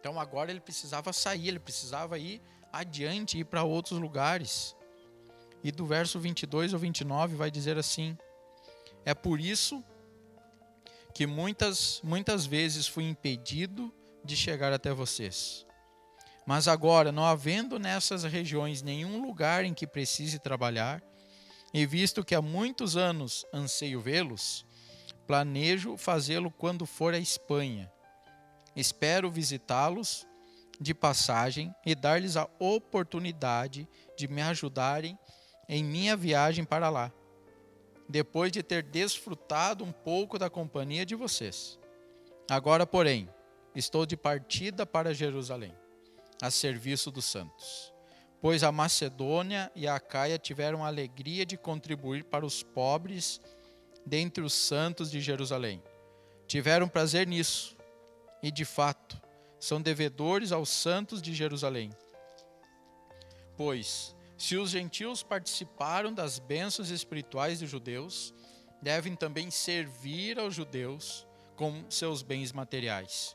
Então agora ele precisava sair, ele precisava ir adiante, ir para outros lugares. E do verso 22 ao 29 vai dizer assim: é por isso que muitas vezes fui impedido de chegar até vocês. Mas agora, não havendo nessas regiões nenhum lugar em que precise trabalhar, e visto que há muitos anos anseio vê-los, planejo fazê-lo quando for à Espanha. Espero visitá-los de passagem e dar-lhes a oportunidade de me ajudarem em minha viagem para lá, depois de ter desfrutado um pouco da companhia de vocês. Agora, porém, estou de partida para Jerusalém, a serviço dos santos, pois a Macedônia e a Acaia tiveram a alegria de contribuir para os pobres dentre os santos de Jerusalém. Tiveram prazer nisso e, de fato, são devedores aos santos de Jerusalém. Pois, se os gentios participaram das bênçãos espirituais dos judeus, devem também servir aos judeus com seus bens materiais.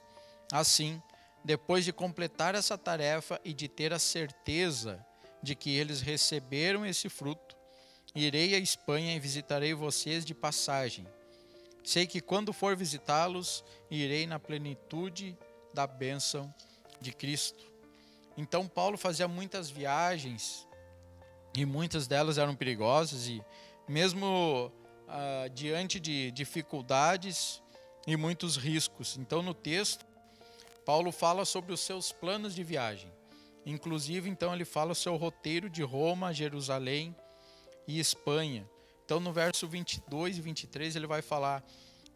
Assim, depois de completar essa tarefa e de ter a certeza de que eles receberam esse fruto, irei à Espanha e visitarei vocês de passagem. Sei que quando for visitá-los, irei na plenitude da bênção de Cristo. Então Paulo fazia muitas viagens e muitas delas eram perigosas e mesmo diante de dificuldades e muitos riscos. Então no texto, Paulo fala sobre os seus planos de viagem. Inclusive, então, ele fala o seu roteiro de Roma, Jerusalém e Espanha. Então, no verso 22 e 23, ele vai falar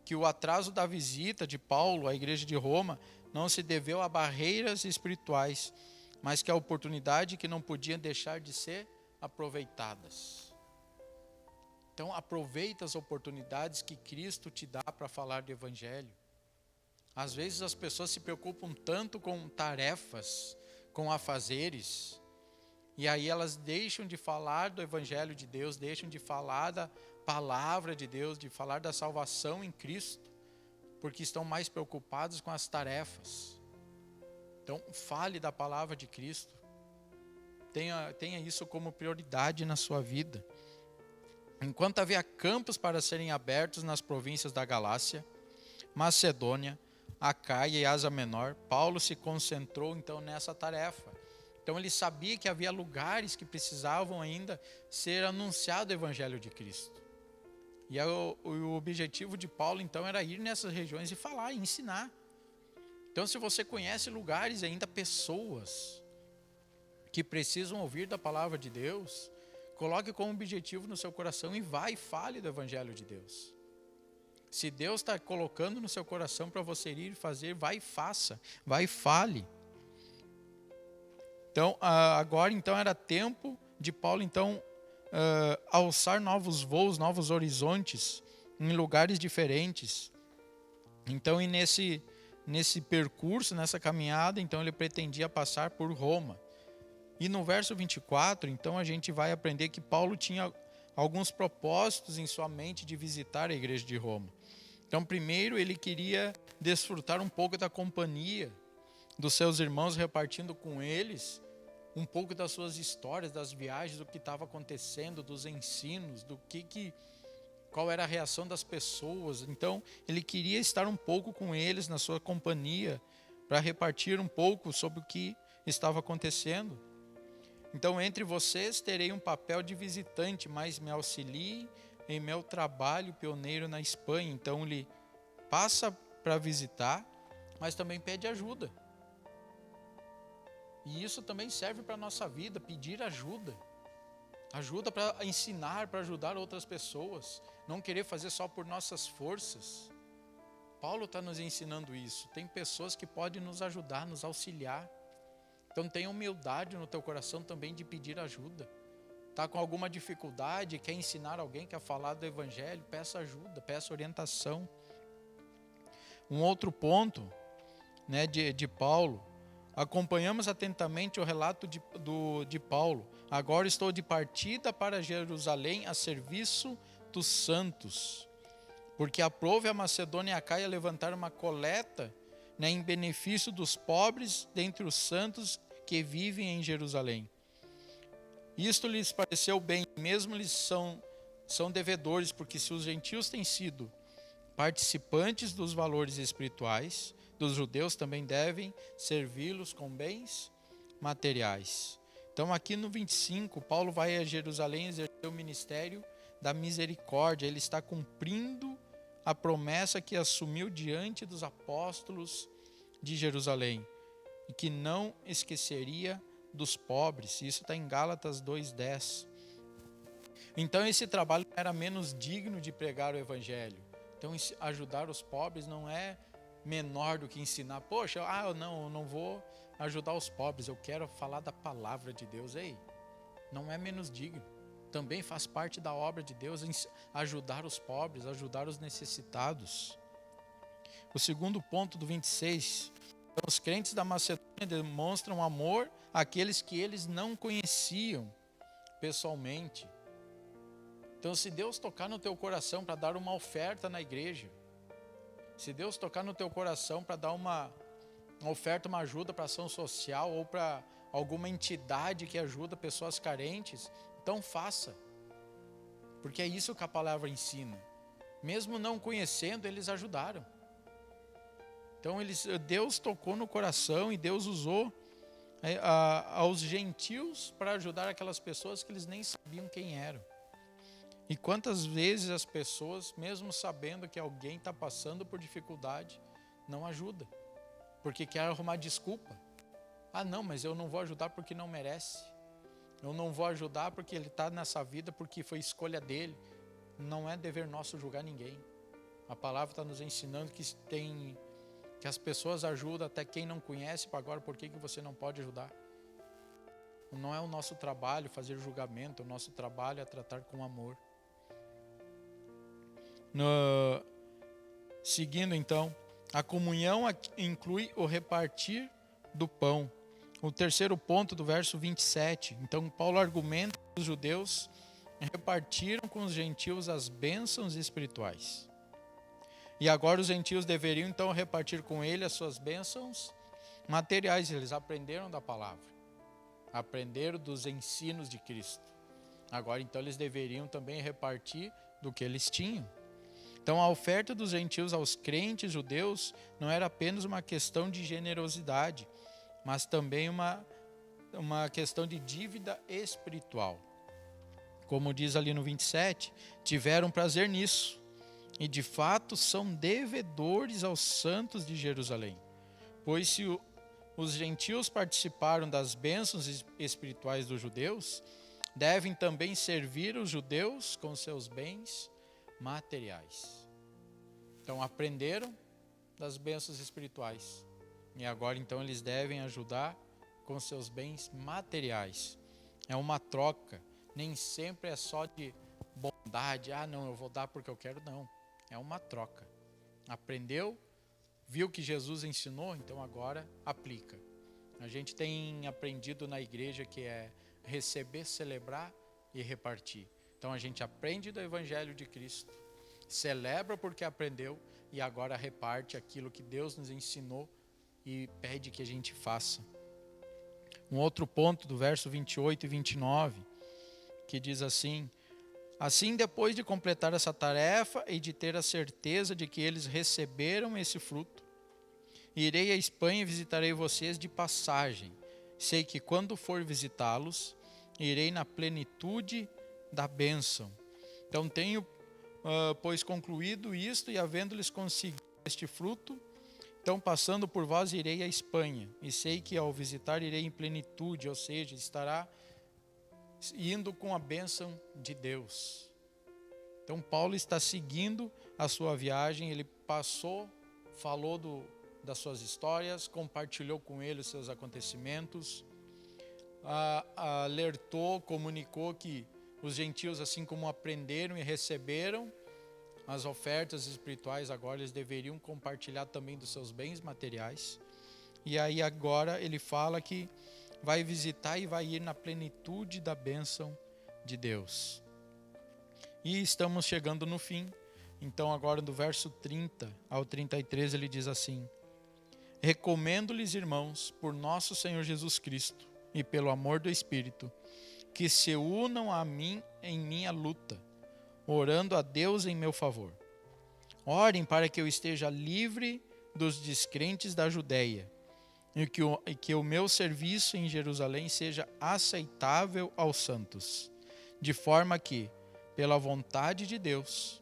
que o atraso da visita de Paulo à igreja de Roma não se deveu a barreiras espirituais, mas que a oportunidade que não podia deixar de ser aproveitadas. Então, aproveita as oportunidades que Cristo te dá para falar do Evangelho. Às vezes as pessoas se preocupam tanto com tarefas, com afazeres, e aí elas deixam de falar do Evangelho de Deus, deixam de falar da palavra de Deus, de falar da salvação em Cristo, porque estão mais preocupados com as tarefas. Então, fale da palavra de Cristo. Tenha isso como prioridade na sua vida. Enquanto havia campos para serem abertos nas províncias da Galácia, Macedônia, Acaia e Ásia Menor, Paulo se concentrou então nessa tarefa. Então ele sabia que havia lugares que precisavam ainda ser anunciado o Evangelho de Cristo. E o objetivo de Paulo então era ir nessas regiões e falar, e ensinar. Então se você conhece lugares ainda, pessoas que precisam ouvir da palavra de Deus, coloque como objetivo no seu coração e vá e fale do Evangelho de Deus. Se Deus está colocando no seu coração para você ir fazer, vai e faça, vai e fale. Então, agora então era tempo de Paulo então alçar novos voos, novos horizontes em lugares diferentes. Então, e nesse percurso, nessa caminhada, então ele pretendia passar por Roma. E no verso 24, então a gente vai aprender que Paulo tinha alguns propósitos em sua mente de visitar a igreja de Roma. Então, primeiro, ele queria desfrutar um pouco da companhia dos seus irmãos, repartindo com eles um pouco das suas histórias, das viagens, do que estava acontecendo, dos ensinos, qual era a reação das pessoas. Então, ele queria estar um pouco com eles, na sua companhia, para repartir um pouco sobre o que estava acontecendo. Então, entre vocês terei um papel de visitante, mas me auxilie em meu trabalho pioneiro na Espanha. Então ele passa para visitar, mas também pede ajuda. E isso também serve para a nossa vida, pedir ajuda. Ajuda para ensinar, para ajudar outras pessoas. Não querer fazer só por nossas forças. Paulo está nos ensinando isso. Tem pessoas que podem nos ajudar, nos auxiliar. Então tenha humildade no teu coração também de pedir ajuda. Está com alguma dificuldade, quer ensinar alguém, quer falar do Evangelho, peça ajuda, peça orientação. Um outro ponto, né, de Paulo, acompanhamos atentamente o relato de Paulo. Agora estou de partida para Jerusalém a serviço dos santos, porque aprove a Macedônia e a Acaia levantar uma coleta, né, em benefício dos pobres dentre os santos que vivem em Jerusalém. Isto lhes pareceu bem, mesmo eles são devedores, porque se os gentios têm sido participantes dos valores espirituais dos judeus, também devem servi-los com bens materiais. Então aqui no 25, Paulo vai a Jerusalém exercer o ministério da misericórdia. Ele está cumprindo a promessa que assumiu diante dos apóstolos de Jerusalém, e que não esqueceria dos pobres. Isso está em Gálatas 2:10. Então esse trabalho era menos digno de pregar o Evangelho. Então ajudar os pobres não é menor do que ensinar. Poxa, eu não vou ajudar os pobres, eu quero falar da palavra de Deus. Ei, não é menos digno. Também faz parte da obra de Deus ajudar os pobres, ajudar os necessitados. O segundo ponto do 26, os crentes da Macedônia demonstram amor àqueles que eles não conheciam pessoalmente. Então, se Deus tocar no teu coração para dar uma oferta na igreja, se Deus tocar no teu coração para dar oferta uma ajuda para ação social ou para alguma entidade que ajuda pessoas carentes, então faça. Porque é isso que a palavra ensina. Mesmo não conhecendo, eles ajudaram. Então Deus tocou no coração e Deus usou aos gentios para ajudar aquelas pessoas que eles nem sabiam quem eram. E quantas vezes as pessoas, mesmo sabendo que alguém está passando por dificuldade, não ajuda, porque quer arrumar desculpa. Ah não, mas eu não vou ajudar porque não merece. Eu não vou ajudar porque ele está nessa vida porque foi escolha dele. Não é dever nosso julgar ninguém. A palavra está nos ensinando que as pessoas ajudam até quem não conhece, agora por que você não pode ajudar? Não é o nosso trabalho fazer julgamento, o nosso trabalho é tratar com amor. Seguindo então, a comunhão inclui o repartir do pão. O terceiro ponto do verso 27, então Paulo argumenta que os judeus repartiram com os gentios as bênçãos espirituais. E agora os gentios deveriam então repartir com ele as suas bênçãos materiais. Eles aprenderam da palavra, aprenderam dos ensinos de Cristo. Agora então eles deveriam também repartir do que eles tinham. Então a oferta dos gentios aos crentes judeus não era apenas uma questão de generosidade, mas também uma questão de dívida espiritual. Como diz ali no 27, tiveram prazer nisso, e de fato são devedores aos santos de Jerusalém. Pois se os gentios participaram das bênçãos espirituais dos judeus, devem também servir os judeus com seus bens materiais. Então aprenderam das bênçãos espirituais. E agora então eles devem ajudar com seus bens materiais. É uma troca. Nem sempre é só de bondade. Ah não, eu vou dar porque eu quero. Não. É uma troca. Aprendeu, viu que Jesus ensinou, então agora aplica. A gente tem aprendido na igreja que é receber, celebrar e repartir. Então a gente aprende do Evangelho de Cristo, celebra porque aprendeu e agora reparte aquilo que Deus nos ensinou e pede que a gente faça. Um outro ponto do verso 28 e 29, que diz assim: assim, depois de completar essa tarefa e de ter a certeza de que eles receberam esse fruto, irei à Espanha e visitarei vocês de passagem. Sei que quando for visitá-los, irei na plenitude da bênção. Então tenho, pois, concluído isto e havendo-lhes conseguido este fruto, então passando por vós irei à Espanha. E sei que ao visitar irei em plenitude, ou seja, estará indo com a bênção de Deus. Então Paulo está seguindo a sua viagem, ele passou, falou das suas histórias, compartilhou com ele os seus acontecimentos, alertou, comunicou que os gentios, assim como aprenderam e receberam as ofertas espirituais, agora eles deveriam compartilhar também dos seus bens materiais. E aí agora ele fala que vai visitar e vai ir na plenitude da bênção de Deus. E estamos chegando no fim. Então agora do verso 30 ao 33 ele diz assim: recomendo-lhes, irmãos, por nosso Senhor Jesus Cristo e pelo amor do Espírito, que se unam a mim em minha luta, orando a Deus em meu favor. Orem para que eu esteja livre dos descrentes da Judéia, e que o meu serviço em Jerusalém seja aceitável aos santos, de forma que, pela vontade de Deus,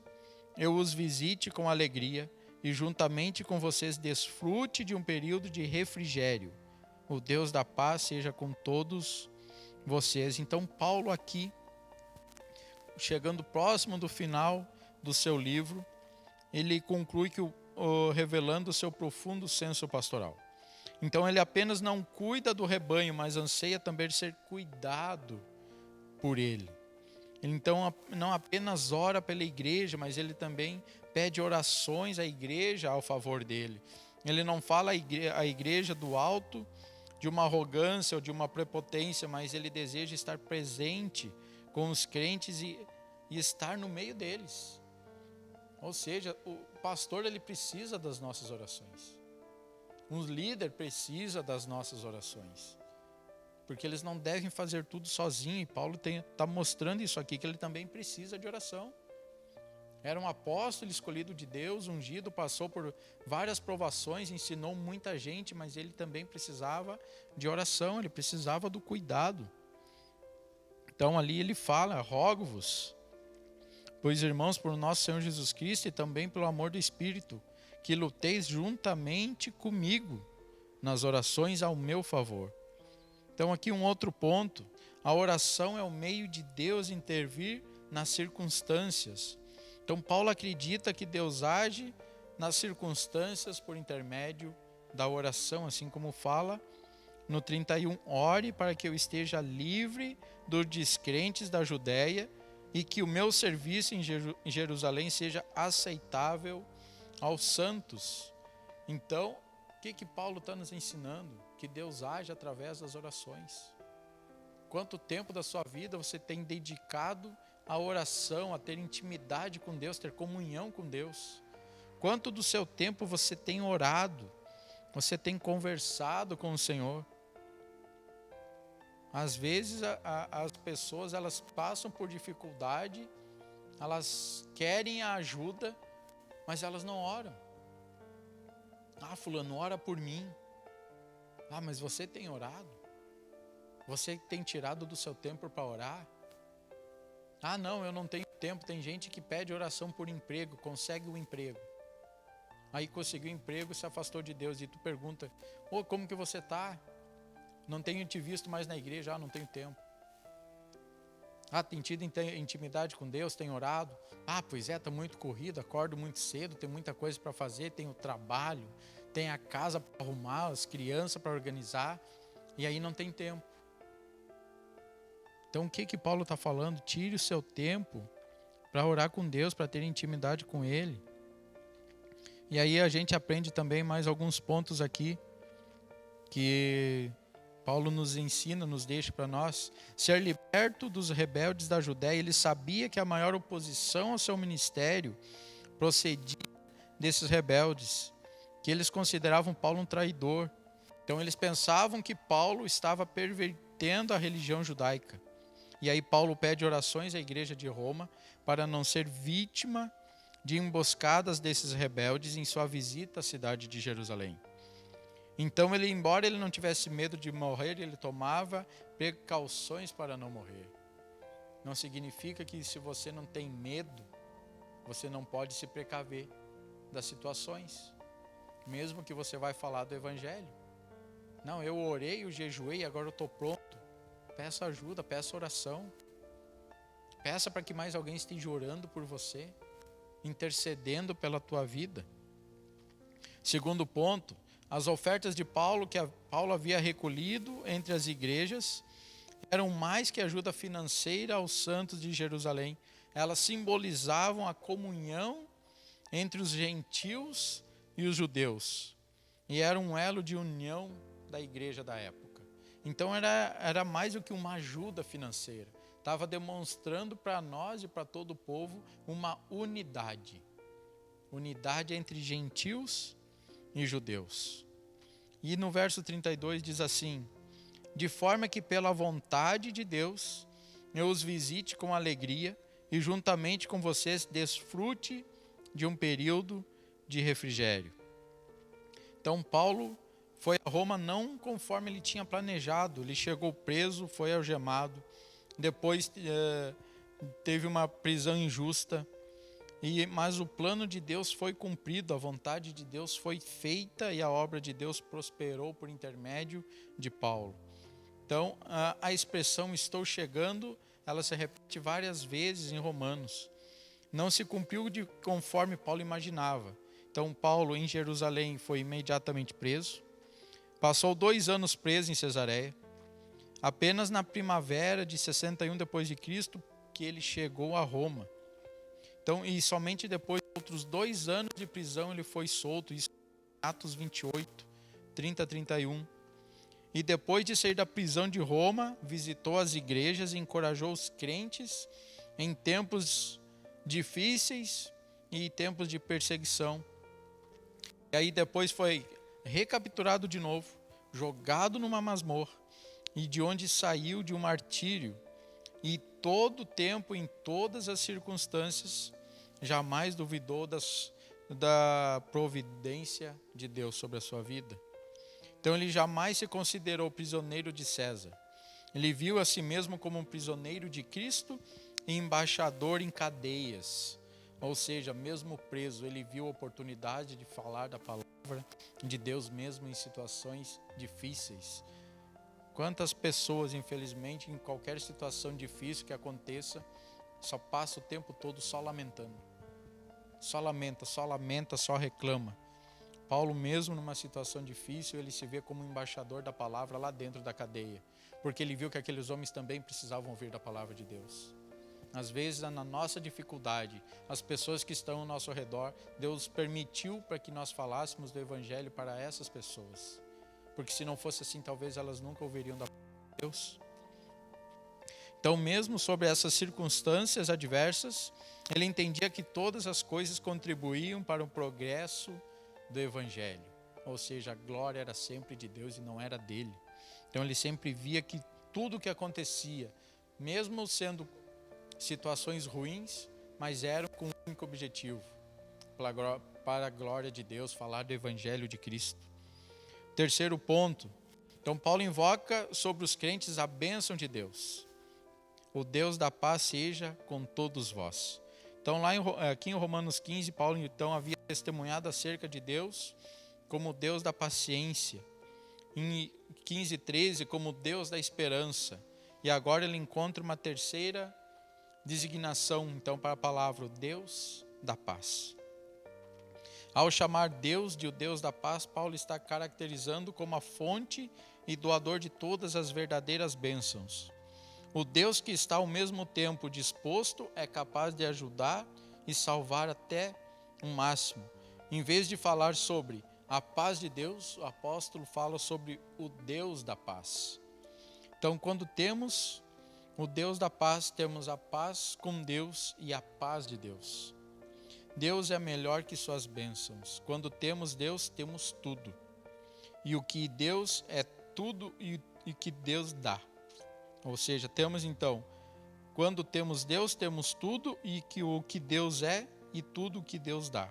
eu os visite com alegria e juntamente com vocês desfrute de um período de refrigério. O Deus da paz seja com todos vocês. Então Paulo aqui, chegando próximo do final do seu livro, ele conclui que revelando o seu profundo senso pastoral. Então ele apenas não cuida do rebanho, mas anseia também ser cuidado por ele. Então não apenas ora pela igreja, mas ele também pede orações à igreja ao favor dele. Ele não fala à igreja do alto de uma arrogância ou de uma prepotência, mas ele deseja estar presente com os crentes e estar no meio deles. Ou seja, o pastor ele precisa das nossas orações. Um líder precisa das nossas orações, porque eles não devem fazer tudo sozinho, e Paulo está mostrando isso aqui, que ele também precisa de oração. Era um apóstolo escolhido de Deus, ungido, passou por várias provações, ensinou muita gente, mas ele também precisava de oração, ele precisava do cuidado. Então ali ele fala: rogo-vos, pois irmãos, por nosso Senhor Jesus Cristo e também pelo amor do Espírito, que luteis juntamente comigo nas orações ao meu favor. Então aqui um outro ponto: a oração é o meio de Deus intervir nas circunstâncias. Então Paulo acredita que Deus age nas circunstâncias por intermédio da oração, assim como fala no 31, ore para que eu esteja livre dos descrentes da Judéia e que o meu serviço em Jerusalém seja aceitável aos santos. Então, o que Paulo está nos ensinando? Que Deus age através das orações. Quanto tempo da sua vida você tem dedicado à oração, a ter intimidade com Deus, ter comunhão com Deus? Quanto do seu tempo você tem orado, você tem conversado com o Senhor? Às vezes as pessoas, elas passam por dificuldade, elas querem a ajuda, mas elas não oram. Ah, fulano, ora por mim. Ah, mas você tem orado? Você tem tirado do seu tempo para orar? Ah, não, eu não tenho tempo. Tem gente que pede oração por emprego, consegue o emprego. Aí conseguiu o emprego, se afastou de Deus, e tu pergunta: como que você está? Não tenho te visto mais na igreja. Ah, não tenho tempo. Ah, tem tido intimidade com Deus, tem orado? Ah, pois é, está muito corrido, acordo muito cedo, tem muita coisa para fazer, tem o trabalho, tem a casa para arrumar, as crianças para organizar, e aí não tem tempo. Então o que Paulo está falando? Tire o seu tempo para orar com Deus, para ter intimidade com Ele. E aí a gente aprende também mais alguns pontos aqui, que Paulo nos ensina, nos deixa para nós. Ser liberto dos rebeldes da Judéia. Ele sabia que a maior oposição ao seu ministério procedia desses rebeldes, que eles consideravam Paulo um traidor. Então eles pensavam que Paulo estava pervertendo a religião judaica. E aí Paulo pede orações à igreja de Roma para não ser vítima de emboscadas desses rebeldes em sua visita à cidade de Jerusalém. Então ele, embora ele não tivesse medo de morrer, ele tomava precauções para não morrer. Não significa que se você não tem medo, você não pode se precaver das situações, mesmo que você vai falar do evangelho. Não, eu orei, eu jejuei, agora eu estou pronto. Peça ajuda, peça oração. Peça para que mais alguém esteja orando por você, intercedendo pela tua vida. Segundo ponto, as ofertas de Paulo, que Paulo havia recolhido entre as igrejas, eram mais que ajuda financeira aos santos de Jerusalém. Elas simbolizavam a comunhão entre os gentios e os judeus. E era um elo de união da igreja da época. Então era mais do que uma ajuda financeira. Estava demonstrando para nós e para todo o povo uma unidade. Unidade entre gentios e judeus. E no verso 32 diz assim: de forma que pela vontade de Deus eu os visite com alegria e juntamente com vocês desfrute de um período de refrigério. Então Paulo foi a Roma não conforme ele tinha planejado. Ele chegou preso, foi algemado, depois teve uma prisão injusta, mas o plano de Deus foi cumprido, a vontade de Deus foi feita e a obra de Deus prosperou por intermédio de Paulo. Então a expressão estou chegando, ela se repete várias vezes em Romanos. Não se cumpriu conforme Paulo imaginava. Então Paulo em Jerusalém foi imediatamente preso. Passou 2 anos preso em Cesareia. Apenas na primavera de 61 depois de Cristo que ele chegou a Roma. Então, e somente depois de outros 2 anos de prisão ele foi solto. Isso em Atos 28, 30 a 31. E depois de sair da prisão de Roma, visitou as igrejas e encorajou os crentes em tempos difíceis e tempos de perseguição. E aí depois foi recapturado de novo, jogado numa masmorra, e de onde saiu de um martírio, e todo o tempo, em todas as circunstâncias, jamais duvidou da providência de Deus sobre a sua vida. Então ele jamais se considerou prisioneiro de César. Ele viu a si mesmo como um prisioneiro de Cristo e embaixador em cadeias. Ou seja, mesmo preso, ele viu a oportunidade de falar da palavra de Deus mesmo em situações difíceis. Quantas pessoas, infelizmente, em qualquer situação difícil que aconteça, só passa o tempo todo só lamentando. Só lamenta, só reclama. Paulo, mesmo numa situação difícil, ele se vê como embaixador da palavra lá dentro da cadeia. Porque ele viu que aqueles homens também precisavam ouvir da palavra de Deus. Às vezes, na nossa dificuldade, as pessoas que estão ao nosso redor, Deus permitiu para que nós falássemos do Evangelho para essas pessoas. Porque se não fosse assim, talvez elas nunca ouviriam da palavra de Deus. Então, mesmo sobre essas circunstâncias adversas, ele entendia que todas as coisas contribuíam para o progresso do Evangelho. Ou seja, a glória era sempre de Deus e não era dele. Então, ele sempre via que tudo o que acontecia, mesmo sendo situações ruins, mas eram com um único objetivo, para a glória de Deus, falar do Evangelho de Cristo. Terceiro ponto, então Paulo invoca sobre os crentes a bênção de Deus. O Deus da paz seja com todos vós. Então aqui em Romanos 15, Paulo então havia testemunhado acerca de Deus como Deus da paciência. Em 15:13 como Deus da esperança. E agora ele encontra uma terceira designação então para a palavra, o Deus da paz. Ao chamar Deus de o Deus da paz, Paulo está caracterizando como a fonte e doador de todas as verdadeiras bênçãos. O Deus que está ao mesmo tempo disposto, é capaz de ajudar e salvar até o máximo. Em vez de falar sobre a paz de Deus, o apóstolo fala sobre o Deus da paz. Então, quando temos o Deus da paz, temos a paz com Deus e a paz de Deus. Deus é melhor que suas bênçãos. Quando temos Deus, temos tudo. E o que Deus é tudo e que Deus dá. Ou seja, temos então, quando temos Deus, temos tudo e que o que Deus é e tudo o que Deus dá.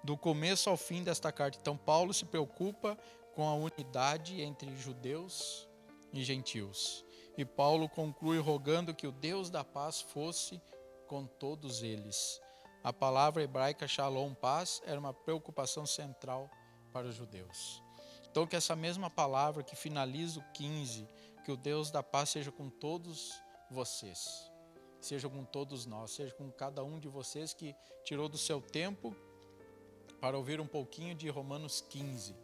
Do começo ao fim desta carta, então Paulo se preocupa com a unidade entre judeus e gentios. E Paulo conclui rogando que o Deus da paz fosse com todos eles. A palavra hebraica shalom, paz, era uma preocupação central para os judeus. Então que essa mesma palavra que finaliza o 15, que o Deus da paz seja com todos vocês, seja com todos nós, seja com cada um de vocês que tirou do seu tempo para ouvir um pouquinho de Romanos 15.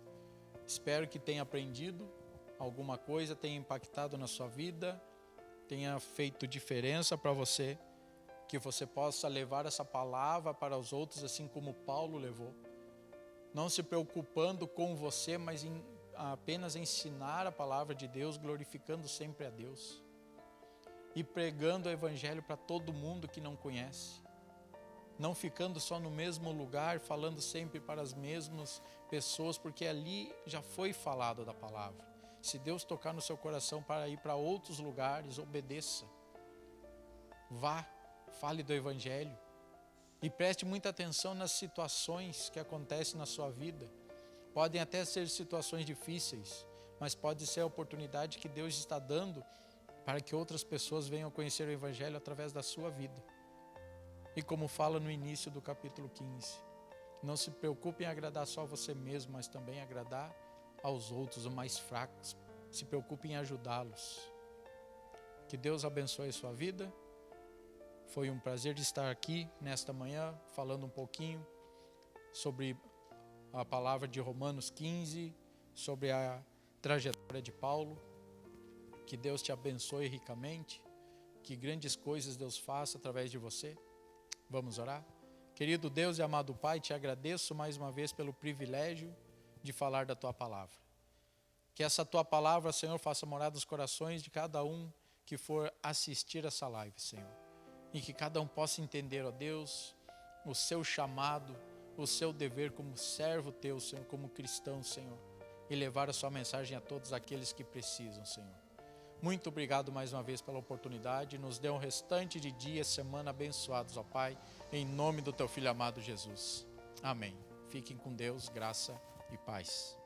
Espero que tenha aprendido alguma coisa, tenha impactado na sua vida, tenha feito diferença para você, que você possa levar essa palavra para os outros, assim como Paulo levou. Não se preocupando com você, mas apenas ensinar a palavra de Deus, glorificando sempre a Deus. E pregando o Evangelho para todo mundo que não conhece. Não ficando só no mesmo lugar, falando sempre para as mesmas pessoas, porque ali já foi falado da palavra. Se Deus tocar no seu coração para ir para outros lugares, obedeça. Vá, fale do Evangelho. E preste muita atenção nas situações que acontecem na sua vida. Podem até ser situações difíceis, mas pode ser a oportunidade que Deus está dando para que outras pessoas venham conhecer o Evangelho através da sua vida. E como fala no início do capítulo 15, não se preocupe em agradar só você mesmo, mas também agradar aos outros, os mais fracos. Se preocupe em ajudá-los. Que Deus abençoe a sua vida. Foi um prazer de estar aqui nesta manhã, falando um pouquinho sobre a palavra de Romanos 15, sobre a trajetória de Paulo. Que Deus te abençoe ricamente, que grandes coisas Deus faça através de você. Vamos orar? Querido Deus e amado Pai, te agradeço mais uma vez pelo privilégio de falar da Tua palavra. Que essa Tua palavra, Senhor, faça morar nos corações de cada um que for assistir essa live, Senhor. E que cada um possa entender, ó Deus, o seu chamado, o seu dever como servo teu, Senhor, como cristão, Senhor. e levar a sua mensagem a todos aqueles que precisam, Senhor. Muito obrigado mais uma vez pela oportunidade. Nos dê um restante de dia, semana abençoados, ó Pai, em nome do teu Filho amado Jesus. Amém. Fiquem com Deus, graça e paz.